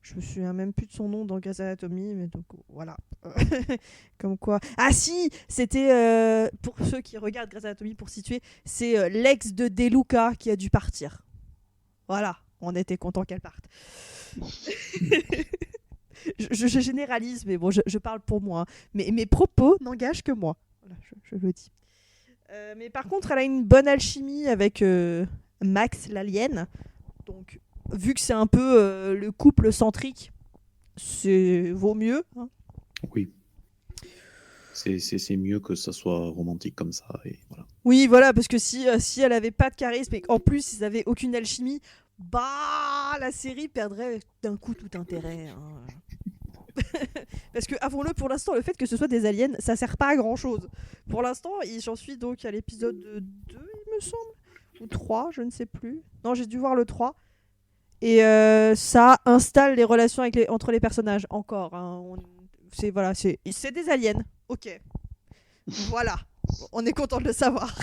Je me souviens même plus de son nom dans Grey's Anatomy, mais donc voilà. Comme quoi. Ah si, c'était, pour ceux qui regardent Grey's Anatomy, pour situer, c'est l'ex de DeLuca qui a dû partir. Voilà, on était content qu'elle parte. Je généralise, mais bon, je parle pour moi. Hein. Mais mes propos n'engagent que moi. Voilà, je le dis. Mais par contre, elle a une bonne alchimie avec Max, l'alien. Donc, vu que c'est un peu le couple centrique, vaut mieux. Hein. Oui. C'est mieux que ça soit romantique comme ça. Et voilà. Oui, voilà, parce que si elle avait pas de charisme et qu'en plus ils avaient aucune alchimie, bah la série perdrait d'un coup tout intérêt. Hein. Parce que, avouons-le, pour l'instant, le fait que ce soit des aliens, ça sert pas à grand-chose. Pour l'instant, j'en suis donc à l'épisode 2, il me semble, ou 3, je ne sais plus. Non, j'ai dû voir le 3. Et ça installe les relations entre les personnages, encore. Hein. C'est des aliens, ok. Voilà, on est content de le savoir.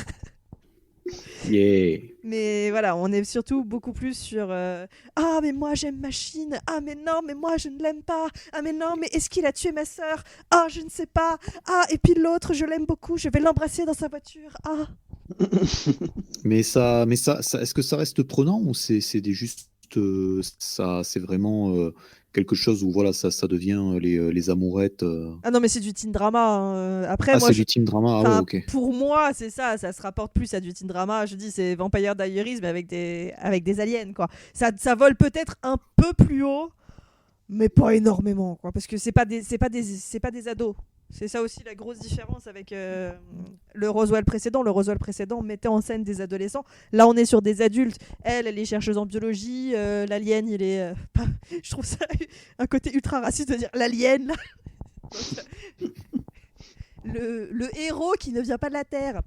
Yeah. Mais voilà, on est surtout beaucoup plus sur ah mais moi j'aime Machine, ah mais non mais moi je ne l'aime pas, ah mais non mais est-ce qu'il a tué ma sœur, ah je ne sais pas, ah et puis l'autre je l'aime beaucoup, je vais l'embrasser dans sa voiture, ah. Mais est-ce que ça reste prenant ou juste ça, c'est vraiment quelque chose où voilà, ça devient les amourettes. Ah non mais c'est du teen drama. Hein. Après Ah, moi c'est du teen drama. Ah ouais, ok. pour moi c'est ça se rapporte plus à du teen drama. Je dis c'est Vampire Diaries mais avec des aliens quoi. Ça vole peut-être un peu plus haut, mais pas énormément quoi, parce que c'est pas des ados. C'est ça aussi la grosse différence avec le Roswell précédent. Le Roswell précédent mettait en scène des adolescents. Là, on est sur des adultes. Elle est chercheuse en biologie. L'alien, il est... je trouve ça un côté ultra raciste de dire l'alien. Le héros qui ne vient pas de la Terre.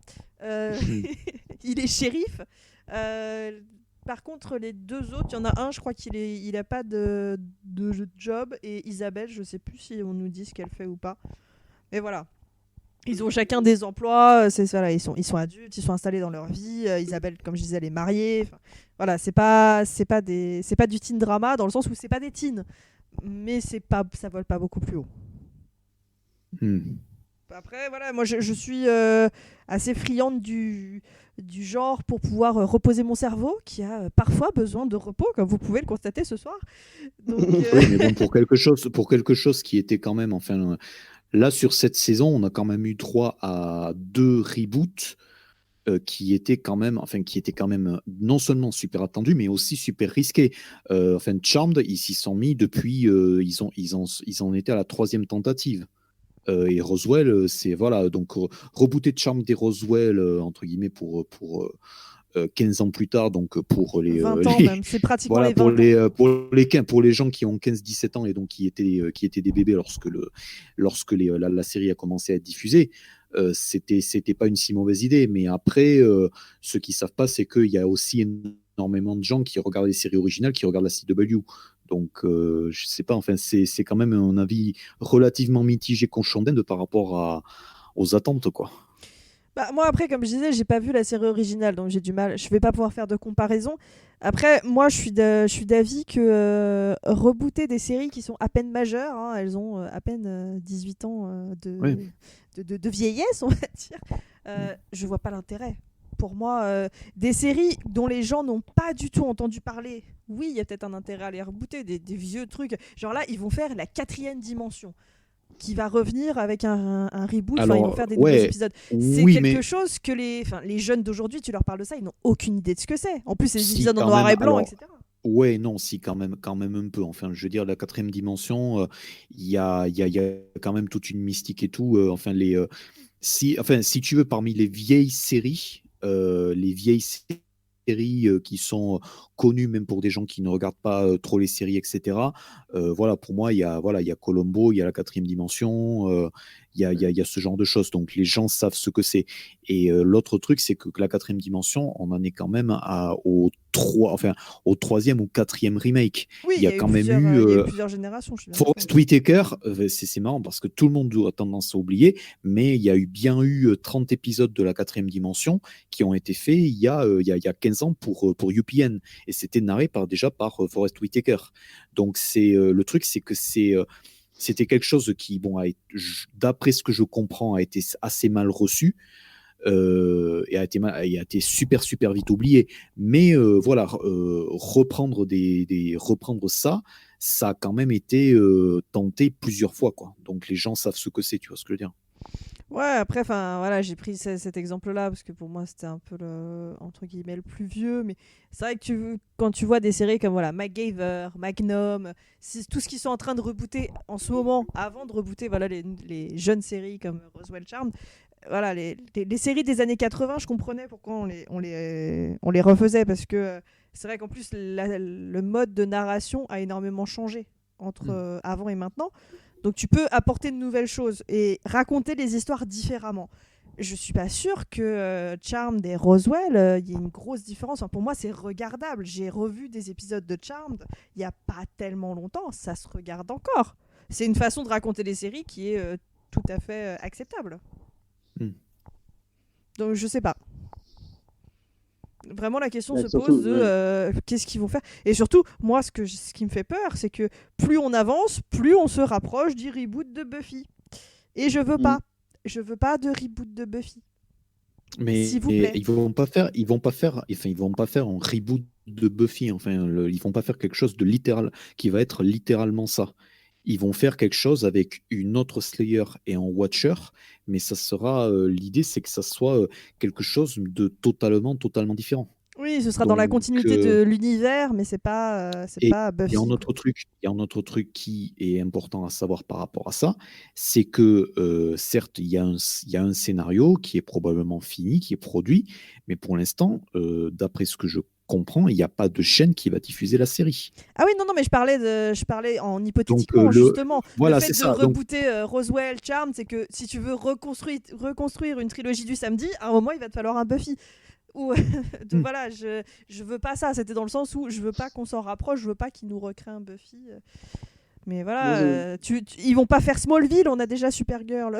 Il est shérif. Par contre, les deux autres, il y en a un, je crois qu'il a pas de job. Et Isabelle, je sais plus si on nous dit ce qu'elle fait ou pas. Mais voilà, ils ont chacun des emplois, voilà, ils sont adultes, ils sont installés dans leur vie. Isabelle, comme je disais, elle est mariée. Voilà, c'est pas du teen drama dans le sens où c'est pas des teens, mais ça vole pas beaucoup plus haut. Après, voilà, moi je suis assez friande du genre pour pouvoir reposer mon cerveau qui a parfois besoin de repos, comme vous pouvez le constater ce soir. Donc, Oui, mais bon, pour quelque chose qui était quand même, enfin, là sur cette saison, on a quand même eu droit à 2 reboots qui étaient quand même non seulement super attendus, mais aussi super risqués. Enfin, Charmed, ils s'y sont mis depuis, ils en étaient à la 3e tentative. Et Roswell, c'est voilà, donc rebooter Charmed et Roswell entre guillemets pour 15 ans plus tard, donc pour les 20 ans même, c'est pratiquement voilà, les 20 ans. pour les gens qui ont 15-17 ans et donc qui étaient des bébés lorsque la série a commencé à être diffusée, c'était pas une si mauvaise idée. Mais après, ceux qui savent pas, c'est qu'il y a aussi énormément de gens qui regardent les séries originales, qui regardent la CW. Donc, je sais pas, enfin, c'est quand même un avis relativement mitigé qu'Onchon d'Inde par rapport aux attentes, quoi. Bah, moi, après, comme je disais, j'ai pas vu la série originale, donc j'ai du mal. Je vais pas pouvoir faire de comparaison. Après, moi, je suis d'avis que rebooter des séries qui sont à peine majeures, hein, elles ont à peine 18 ans de vieillesse, on va dire, je vois pas l'intérêt. Pour moi, des séries dont les gens n'ont pas du tout entendu parler, oui, il y a peut-être un intérêt à les rebooter, des vieux trucs. Genre là, ils vont faire la 4e dimension, qui va revenir avec un reboot. Alors, ils vont faire des nouveaux épisodes. C'est oui, quelque mais chose que les jeunes d'aujourd'hui, tu leur parles de ça, ils n'ont aucune idée de ce que c'est. En plus, c'est des si, épisodes en quand noir même. et blanc, Alors, etc. ouais, non, si, quand même un peu. Enfin, je veux dire, la 4e dimension, il y a quand même toute une mystique et tout. Enfin, si tu veux, parmi les vieilles séries, qui sont connues même pour des gens qui ne regardent pas trop les séries, etc. Voilà, pour moi, il y a Columbo, il y a la 4e dimension, il y a ce genre de choses. Donc les gens savent ce que c'est. Et l'autre truc, c'est que la 4e dimension, on en est quand même au 3e ou 4e remake. Oui, Il y a quand même eu il y a eu plusieurs générations. Je suis bien Forest Whitaker, c'est marrant parce que tout le monde a tendance à oublier, mais il y a bien eu 30 épisodes de la 4e dimension qui ont été faits il y a 15 ans pour UPN, et c'était narré déjà par Forest Whitaker. Donc le truc, c'est que c'était quelque chose qui, bon, d'après ce que je comprends, a été assez mal reçu. Et a été super vite oublié, mais voilà, reprendre ça a quand même été tenté plusieurs fois, quoi. Donc les gens savent ce que c'est, tu vois ce que je veux dire. Ouais, après, voilà, j'ai pris cet exemple-là parce que pour moi c'était un peu entre guillemets le plus vieux, mais c'est vrai que quand tu vois des séries comme voilà MacGyver, Magnum, tout ce qu'ils sont en train de rebooter en ce moment, avant de rebooter voilà les jeunes séries comme Roswell Charmed, voilà les séries des années 80, je comprenais pourquoi on les refaisait, parce que c'est vrai qu'en plus le mode de narration a énormément changé entre avant et maintenant. Donc tu peux apporter de nouvelles choses et raconter les histoires différemment. Je suis pas sûre que Charmed et Roswell, il y ait une grosse différence. Enfin, pour moi, c'est regardable. J'ai revu des épisodes de Charmed il y a pas tellement longtemps. Ça se regarde encore. C'est une façon de raconter les séries qui est tout à fait acceptable. Hmm. Donc je sais pas. Vraiment, la question Ouais, se surtout, pose de qu'est-ce qu'ils vont faire. Et surtout, moi, ce qui me fait peur, c'est que plus on avance, plus on se rapproche du reboot de Buffy. Et je veux pas. Je veux pas de reboot de Buffy. Mais S'il vous plaît. ils vont pas faire un reboot de Buffy. Enfin, ils vont pas faire quelque chose de littéral qui va être littéralement ça. Ils vont faire quelque chose avec une autre Slayer et un Watcher, mais ça sera l'idée, c'est que ça soit quelque chose de totalement différent. Oui, ce sera dans la Donc, continuité de l'univers, mais c'est pas et Buffy. il y a un quoi. autre truc qui est important à savoir par rapport à ça, c'est que certes, il y a un scénario qui est probablement fini, qui est produit, mais pour l'instant, d'après ce que je comprends, il n'y a pas de chaîne qui va diffuser la série. Ah oui, non, mais je parlais en Donc, hypothétiquement, justement. voilà, Le fait c'est de ça. Donc, rebooter Roswell, Charmed, c'est que si tu veux reconstruire une trilogie du samedi, à un moment, il va te falloir un Buffy. Ou donc voilà, je veux pas ça. C'était dans le sens où je veux pas qu'on s'en rapproche, je veux pas qu'ils nous recréent un Buffy. Mais voilà, ils vont pas faire Smallville, on a déjà Supergirl.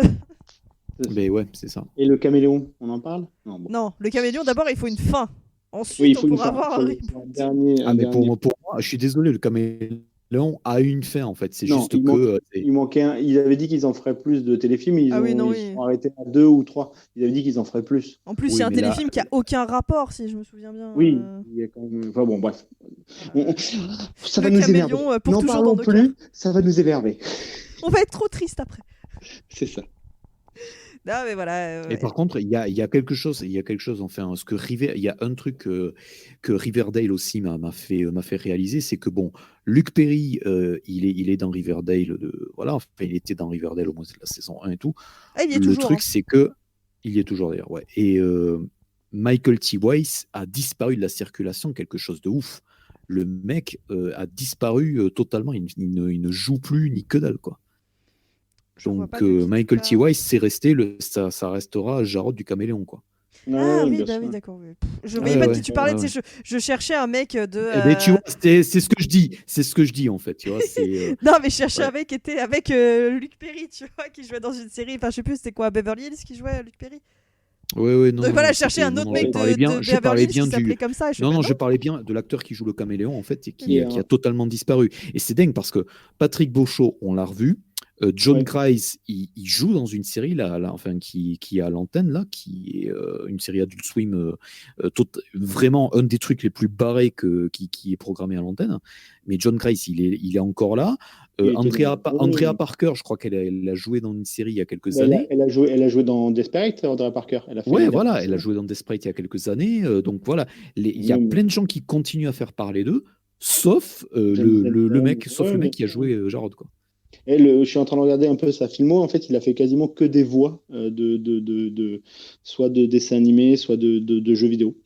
mais ouais, c'est ça. Et le caméléon, on en parle? Non, bon. Non, le caméléon, d'abord, il faut une fin. Ensuite, Oui, il faut on une pourra fin. avoir un reboot. Ah, mais dernier. pour moi, je suis désolé, le caméléon a une fin en fait. C'est Non, juste que. il manquait un. Ils avaient dit qu'ils en feraient plus de téléfilms. Ils Ah oui, non, ils oui. sont arrêtés à 2 ou 3. Ils avaient dit qu'ils en feraient plus. En plus, Oui, c'est un mais là- téléfilm qui a aucun rapport, si je me souviens bien. Oui, il y a quand même. Enfin bon, bref. Ça va Le nous caméléon, énerver. pour N'en toujours parlons dans nos plus, ça va nous énerver. On va être trop triste après. C'est ça. Non, mais voilà. Et ouais. par contre, il y a quelque chose, enfin, il y a un truc que Riverdale aussi m'a fait réaliser, c'est que bon, Luc Perry, il est dans Riverdale, voilà, enfin, il était dans Riverdale au moins de la saison 1 et tout. Ah, il y est Le toujours. truc, hein. c'est que il y est toujours d'ailleurs, ouais. Et Michael T. Weiss a disparu de la circulation, quelque chose de ouf. Le mec a disparu totalement, il ne joue plus ni que dalle, quoi. Je vois Donc pas de qui tu Michael T. parles. Weiss, c'est resté ça restera Jarod du Caméléon, quoi. Ah Ouais, oui, bien bah sûr. oui, d'accord. Oui. Je Ouais, voyais pas de ouais, qui tu parlais. ouais, Tu sais, je cherchais un mec de. Eh ben, tu vois, c'est ce que je dis. C'est ce que je dis, en fait. Tu vois, c'est. Non, mais je cherchais Ouais. un mec qui était avec Luc Perry, tu vois, qui jouait dans une série. Enfin, je sais plus, c'était quoi, Beverly Hills qui jouait Luc Perry. Ouais, non. Donc voilà, non, je cherchais c'était- un non, autre non, mec je parlais bien, de je Beverly parlais Hills bien qui s'appelait du. comme ça. Je Non, fais, non, bah je parlais bien de l'acteur qui joue le Caméléon, en fait, et qui Et, a totalement disparu. Et c'est dingue parce que Patrick Beauchot, on l'a revu. John Ouais. Grise, il joue dans une série là, enfin, qui est à l'antenne, là, qui est une série Adult Swim, vraiment un des trucs les plus barrés qui est programmé à l'antenne. Mais John Grise, il est encore là. il était Andrea Parker, je crois qu'elle a joué dans une série il y a quelques elle années. a joué dans Desperate, Andrea Parker. Elle a fait Ouais, une voilà, elle a adaptation. joué dans Desperate il y a quelques années. Donc voilà, il y a Même plein de gens qui continuent à faire parler d'eux, sauf James le mec, Delton. sauf Ouais, le bien mec qui a sûr. joué Jarod, quoi. Et je suis en train de regarder un peu sa filmo. En fait, il a fait quasiment que des voix soit de dessins animés, soit de jeux vidéo.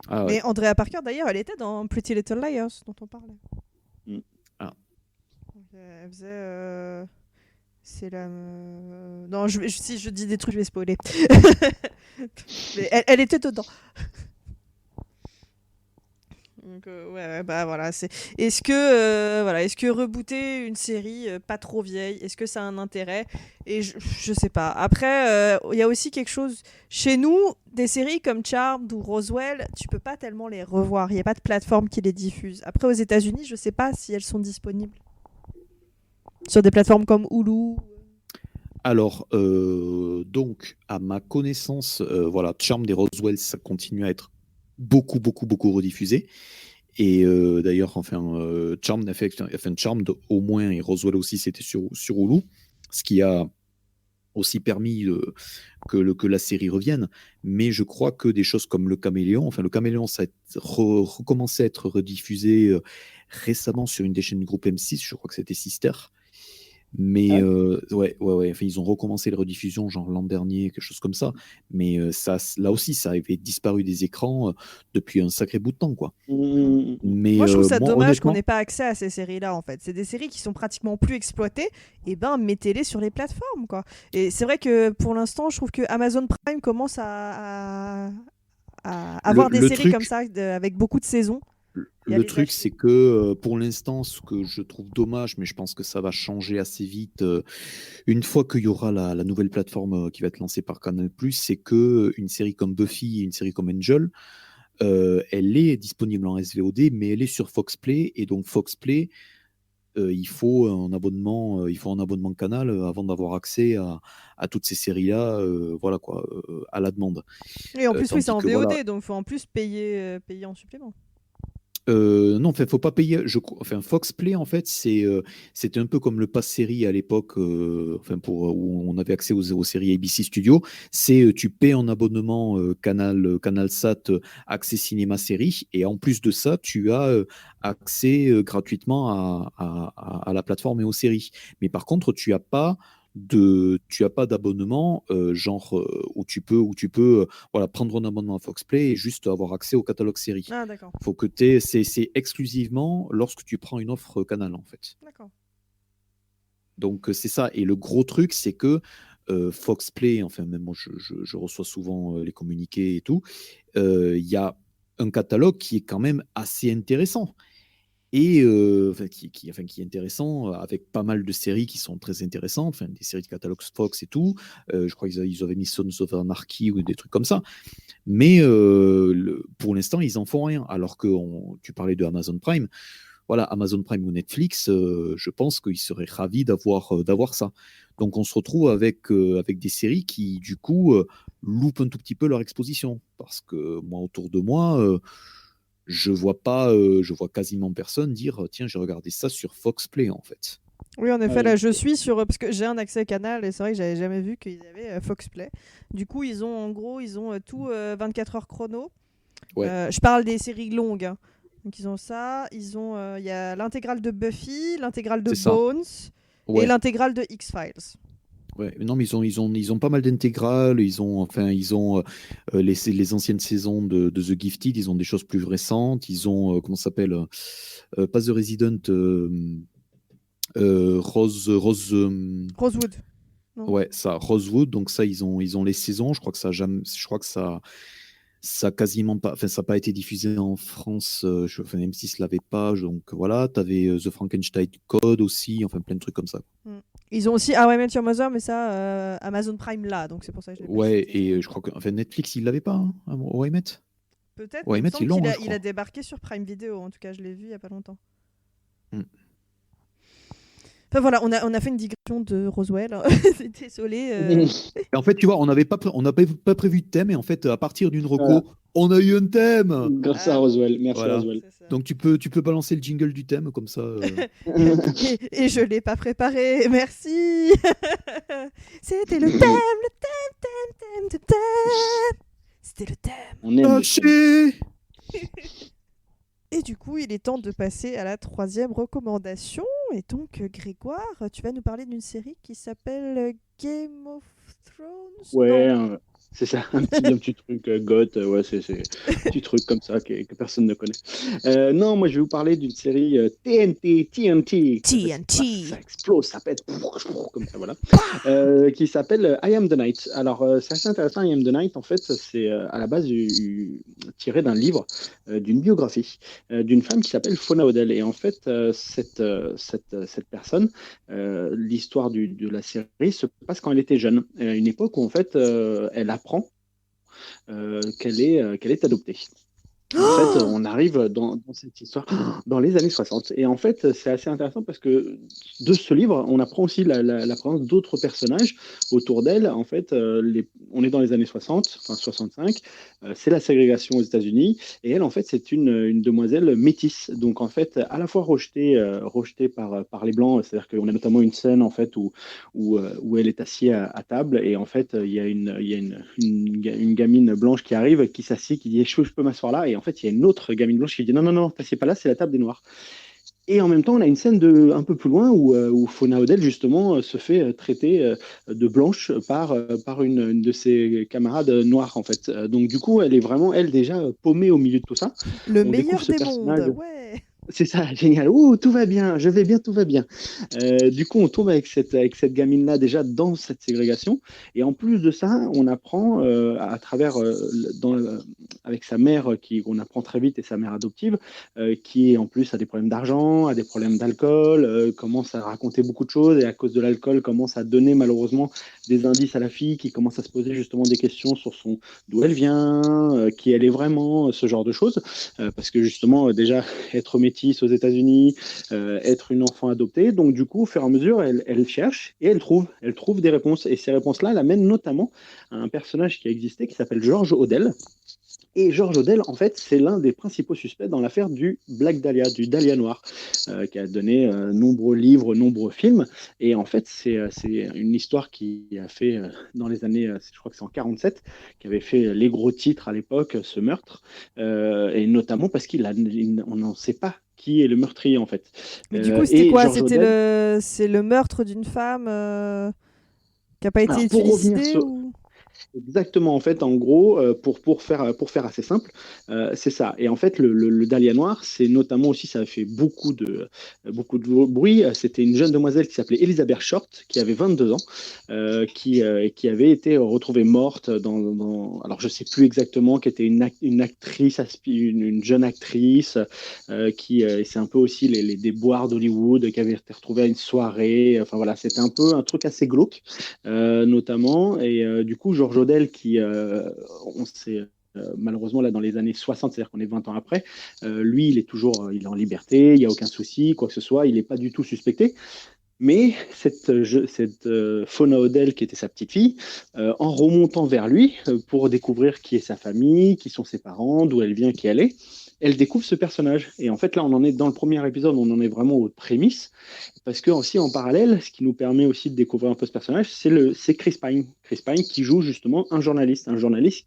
Ah ouais. Mais Andrea Parker, d'ailleurs, elle était dans Pretty Little Liars, dont on parlait. Mm. Ah. Donc, elle faisait. C'est la. Non, si je dis des trucs, je vais spoiler. Mais elle était dedans. Donc, ouais, bah voilà. Est-ce que rebooter une série pas trop vieille, est-ce que ça a un intérêt? Et je sais pas. Après, il y a aussi quelque chose. Chez nous, des séries comme Charmed ou Roswell, tu peux pas tellement les revoir. Il n'y a pas de plateforme qui les diffuse. Après, aux États-Unis, je sais pas si elles sont disponibles. Sur des plateformes comme Hulu. Alors, donc, à ma connaissance, voilà, Charmed et Roswell, ça continue à être beaucoup rediffusé. Et d'ailleurs, enfin, Charmed a fait Charmed au moins, et Roswell aussi, c'était sur Hulu, ce qui a aussi permis que la série revienne. Mais je crois que des choses comme le Caméléon, ça a recommencé à être rediffusé récemment sur une des chaînes du groupe M6, je crois que c'était Sister. Mais ouais. Enfin, ils ont recommencé les rediffusions genre l'an dernier, quelque chose comme ça. Mais là aussi, ça avait disparu des écrans depuis un sacré bout de temps, quoi. Mais Moi, je trouve ça moi, dommage qu'on honnêtement, n'ait pas accès à ces séries-là, en fait. C'est des séries qui sont pratiquement plus exploitées. Et ben, mettez-les sur les plateformes, quoi. Et c'est vrai que pour l'instant, je trouve que Amazon Prime commence à avoir des le séries comme truc, ça, avec beaucoup de saisons, et à le les truc, acheter. c'est que pour l'instant, ce que je trouve dommage, mais je pense que ça va changer assez vite, une fois qu'il y aura la nouvelle plateforme qui va être lancée par Canal+, c'est que une série comme Buffy et une série comme Angel, elle est disponible en SVOD, mais elle est sur Fox Play, et donc Fox Play, il faut un abonnement Canal avant d'avoir accès à toutes ces séries-là, voilà quoi, à la demande. Et en plus, oui, c'est Tandis en que voilà, VOD, donc il faut en plus payer en supplément. non, enfin, faut pas payer. Enfin, Fox Play, en fait, c'était un peu comme le pass série à l'époque, enfin, où on avait accès aux séries ABC Studio. Tu paies un abonnement Canalsat accès cinéma série, et en plus de ça, tu as accès gratuitement à la plateforme et aux séries. Mais par contre, tu as pas d'abonnement genre où tu peux voilà, prendre un abonnement à Fox Play et juste avoir accès au catalogue série. Ah, d'accord. Faut que c'est exclusivement lorsque tu prends une offre Canal, en fait. D'accord. Donc c'est ça. Et le gros truc, c'est que Fox Play, enfin même moi je reçois souvent les communiqués et tout, il y a un catalogue qui est quand même assez intéressant. Et enfin, qui est intéressant, avec pas mal de séries qui sont très intéressantes, enfin, des séries de catalogue Fox et tout. Je crois qu'ils avaient mis Sons of Anarchy ou des trucs comme ça. Mais pour l'instant, ils en font rien. Alors que tu parlais de Amazon Prime. Voilà, Amazon Prime ou Netflix, je pense qu'ils seraient ravis d'avoir ça. Donc on se retrouve avec des séries qui, du coup, loupent un tout petit peu leur exposition. Parce que moi, autour de moi, je vois quasiment personne dire tiens, j'ai regardé ça sur Fox Play, en fait. Oui, en effet, Ouais. là, je suis sur... Parce que j'ai un accès Canal, et c'est vrai que j'avais jamais vu qu'ils avaient Fox Play. Du coup, ils ont tout 24 heures chrono. Ouais, Je parle des séries longues, hein. Donc ils ont ça, il y a l'intégrale de Buffy, l'intégrale de c'est ça. Bones et Ouais. l'intégrale de X-Files. Ouais, non, mais ils ont pas mal d'intégrales. Ils ont les anciennes saisons de The Gifted. Ils ont des choses plus récentes. Ils ont comment ça s'appelle pas The Resident, Rose. Rosewood, non? Ouais, ça, Rosewood. Donc ça, ils ont les saisons. Je crois que ça a quasiment pas, enfin ça n'a pas été diffusé en France. Enfin, M6 l'avait pas. Donc voilà, t'avais The Frankenstein Code aussi. Enfin plein de trucs comme ça. Mm. Ils ont aussi How I Met Your Mother, mais ça, Amazon Prime là, donc c'est pour ça que je l'ai pas Ouais, cité. et je crois que enfin, Netflix, il l'avait pas, hein, How I Met. Peut-être, How mais I il me Met, semble ils l'ont, hein, je il a crois. débarqué sur Prime Video. En tout cas, je l'ai vu il y a pas longtemps. Mm. Enfin voilà, on a fait une digression de Roswell. Désolée. Et en fait, tu vois, on n'a pas prévu de thème, et en fait, à partir d'une Voilà. reco, on a eu un thème. Grâce à Ah, Roswell. Merci Voilà. Roswell. c'est ça. Donc tu peux balancer le jingle du thème comme ça. Et je l'ai pas préparé. Merci. C'était le thème, le thème. C'était le thème. On aime. Haché. Et du coup, il est temps de passer à la troisième recommandation. Et donc, Grégoire, tu vas nous parler d'une série qui s'appelle Game of Thrones. Ouais, Non. c'est ça, un petit truc goth, ouais, c'est un petit truc comme ça que personne ne connaît. Non, moi je vais vous parler d'une série TNT. TNT. Ça explose, ça pète, comme ça, voilà. Qui s'appelle I Am the Night. Alors, c'est assez intéressant, I Am the Night, en fait, c'est à la base tiré d'un livre, d'une biographie, d'une femme qui s'appelle Fauna Odell. Et en fait, cette personne, l'histoire de la série se passe quand elle était jeune, à une époque où en fait elle apprend qu'elle est adoptée. En fait, on arrive dans cette histoire dans les années 60. Et en fait, c'est assez intéressant parce que de ce livre, on apprend aussi la présence d'autres personnages autour d'elle. En fait, on est dans les années 60, enfin 65. C'est la ségrégation aux États-Unis. Et elle, en fait, c'est une demoiselle métisse. Donc, en fait, à la fois rejetée par les Blancs. C'est-à-dire qu'on a notamment une scène, en fait, où elle est assise à table. Et en fait, il y a une gamine blanche qui arrive, qui s'assied, qui dit je peux m'asseoir là. Et en fait, il y a une autre gamine blanche qui dit non, t'assieds pas là, c'est la table des Noirs. Et en même temps, on a une scène un peu plus loin où Fauna Odell, justement, se fait traiter de blanche par une de ses camarades noires, en fait. Donc, du coup, elle est vraiment, elle, déjà paumée au milieu de tout ça. Le On découvre meilleur ce des personnage. mondes, ouais. C'est ça, génial. Ouh, tout va bien, je vais bien, tout va bien. Du coup, on tombe avec cette gamine-là déjà dans cette ségrégation. Et en plus de ça, on apprend à travers, avec sa mère, on apprend très vite, et sa mère adoptive, qui en plus a des problèmes d'argent, a des problèmes d'alcool, commence à raconter beaucoup de choses, et à cause de l'alcool, commence à donner malheureusement des indices à la fille, qui commence à se poser justement des questions sur d'où elle vient, qui elle est vraiment, ce genre de choses. Parce que justement, déjà, être métisse aux États-Unis, être une enfant adoptée. Donc, du coup, au fur et à mesure, elle cherche et elle trouve des réponses. Et ces réponses-là l'amènent notamment à un personnage qui a existé qui s'appelle George Odell. Et George Odell, en fait, c'est l'un des principaux suspects dans l'affaire du Black Dahlia, du Dahlia Noir, qui a donné nombreux livres, nombreux films. Et en fait, c'est une histoire qui a fait, dans les années, je crois que c'est en 47, qui avait fait les gros titres à l'époque, ce meurtre. Et notamment parce on n'en sait pas qui est le meurtrier, en fait. Mais du coup, c'était Et quoi? George Odell, C'est le meurtre d'une femme qui n'a pas été alors pour revenir élucidée sur, ou... exactement, en fait, en gros, pour faire assez simple, c'est ça. Et en fait, le Dahlia Noir, c'est notamment aussi, ça a fait beaucoup de bruit. C'était une jeune demoiselle qui s'appelait Elizabeth Short, qui avait 22 ans, qui avait été retrouvée morte alors je sais plus exactement, qui était une actrice, une jeune actrice, et c'est un peu aussi les déboires d'Hollywood, qui avait été retrouvée à une soirée. Enfin voilà, c'était un peu un truc assez glauque, notamment. Et du coup, George Odell, on sait malheureusement là dans les années 60, c'est-à-dire qu'on est 20 ans après, lui, il est en liberté, il n'y a aucun souci, quoi que ce soit, il n'est pas du tout suspecté. Mais cette Fauna Odell, qui était sa petite fille, en remontant vers lui pour découvrir qui est sa famille, qui sont ses parents, d'où elle vient, qui elle est, elle découvre ce personnage. Et en fait, là, on en est dans le premier épisode, on en est vraiment aux prémices, parce que aussi en parallèle, ce qui nous permet aussi de découvrir un peu ce personnage, c'est Chris Pine. Chris Pine qui joue justement un journaliste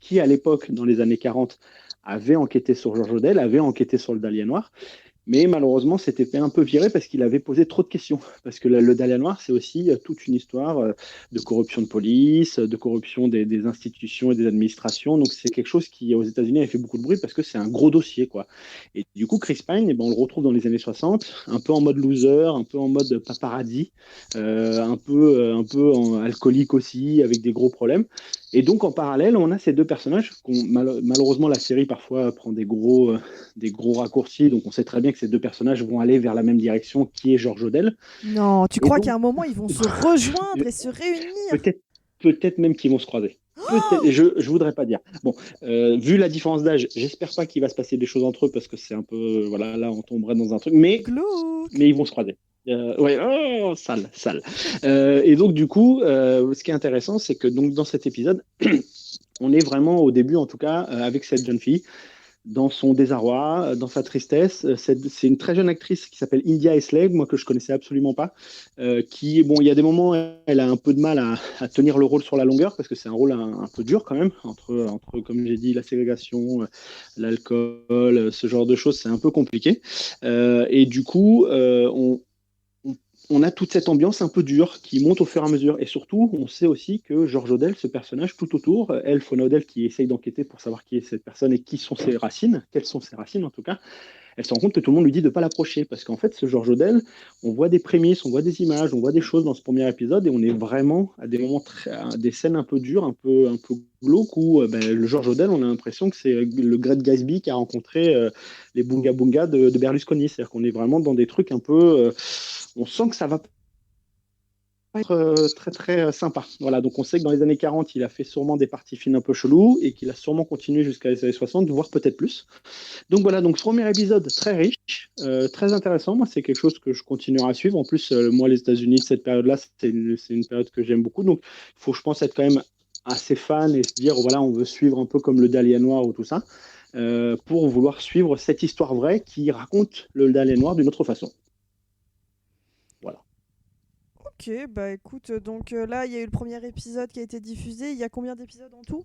qui, à l'époque, dans les années 40, avait enquêté sur George Odell, avait enquêté sur le Dahlia Noir. Mais malheureusement, s'était fait un peu virer parce qu'il avait posé trop de questions. Parce que le Dahlia Noir, c'est aussi toute une histoire de corruption de police, de corruption des institutions et des administrations. Donc c'est quelque chose qui, aux États-Unis, a fait beaucoup de bruit parce que c'est un gros dossier, quoi. Et du coup, Chris Pine, eh ben, on le retrouve dans les années 60, un peu en mode loser, un peu en mode paparazzi, un peu alcoolique aussi, avec des gros problèmes. Et donc, en parallèle, on a ces deux personnages. Malheureusement, la série parfois prend des gros raccourcis. Donc, on sait très bien que ces deux personnages vont aller vers la même direction, qui est George Odell. Non, tu Et crois donc, qu'à un moment, ils vont se rejoindre et se réunir? peut-être même qu'ils vont se croiser. Peut-être, je voudrais pas dire. Bon, vu la différence d'âge, j'espère pas qu'il va se passer des choses entre eux parce que c'est un peu, voilà, là on tomberait dans un truc. Mais Glauque. ils vont se croiser. Ouais, oh, sale. Et donc du coup, ce qui est intéressant, c'est que donc dans cet épisode, on est vraiment au début, en tout cas, avec cette jeune fille, dans son désarroi, dans sa tristesse. C'est une très jeune actrice qui s'appelle India Eisley, moi que je connaissais absolument pas, il y a des moments, elle a un peu de mal à tenir le rôle sur la longueur, parce que c'est un rôle un peu dur quand même, entre comme j'ai dit, la ségrégation, l'alcool, ce genre de choses, c'est un peu compliqué. Et du coup, on a toute cette ambiance un peu dure qui monte au fur et à mesure. Et surtout, on sait aussi que George Odell, ce personnage, tout autour, elle, Fauna Odell, qui essaye d'enquêter pour savoir qui est cette personne et qui sont ses racines, quelles sont ses racines en tout cas, elle se rend compte que tout le monde lui dit de ne pas l'approcher. Parce qu'en fait, ce George Odell, on voit des prémices, on voit des images, on voit des choses dans ce premier épisode et on est vraiment à des moments, à des scènes un peu dures, un peu glauques, où le George Odell, on a l'impression que c'est le Great Gatsby qui a rencontré les Bunga Bunga de Berlusconi. C'est-à-dire qu'on est vraiment dans des trucs un peu... on sent que ça va pas être très très sympa. Voilà, donc on sait que dans les années 40, il a fait sûrement des parties fines un peu chelous et qu'il a sûrement continué jusqu'à les années 60, voire peut-être plus. Donc voilà, donc premier épisode très riche, très intéressant. Moi, c'est quelque chose que je continuerai à suivre. En plus, moi, les États-Unis, cette période-là, c'est une période que j'aime beaucoup. Donc, il faut, je pense, être quand même assez fan et se dire, voilà, on veut suivre un peu comme le Dahlia Noir ou tout ça, pour vouloir suivre cette histoire vraie qui raconte le Dahlia Noir d'une autre façon. Voilà. Ok, bah écoute, donc là, il y a eu le premier épisode qui a été diffusé. Il y a combien d'épisodes en tout?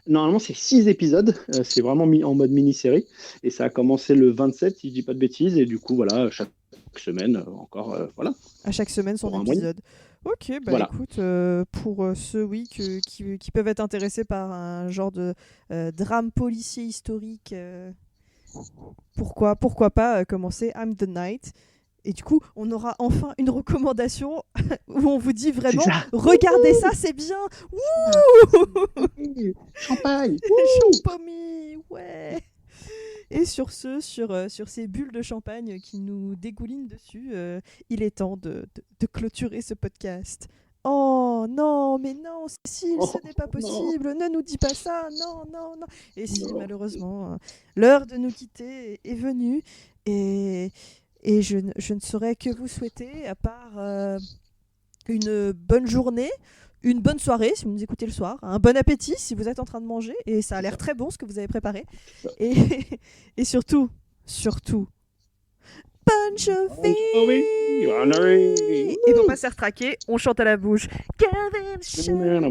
Normalement, c'est 6 épisodes. C'est vraiment mis en mode mini-série. Et ça a commencé le 27, si je dis pas de bêtises. Et du coup, voilà, chaque chaque semaine, encore, voilà. À chaque semaine, son Pour un mois. épisode. Ok, bah Voilà. écoute, pour ceux qui peuvent être intéressés par un genre de drame policier historique, pourquoi pas commencer I'm the Night. Et du coup, on aura enfin une recommandation où on vous dit vraiment, ça. regardez ça, c'est bien. Champagne. Champagne, ouais. Et sur ces bulles de champagne qui nous dégoulinent dessus, il est temps de clôturer ce podcast. Oh non, mais non, Cécile, ce n'est pas non. possible, ne nous dis pas ça, non, non, non. Et si, Non. malheureusement, l'heure de nous quitter est venue, et je ne saurais que vous souhaiter, à part une bonne journée, une bonne soirée si vous nous écoutez le soir, un bon appétit si vous êtes en train de manger, et ça a l'air très bon ce que vous avez préparé, et, et surtout, bonne chauffée. Et pour pas se faire traquer, on chante à la bouche. Calvin Shine.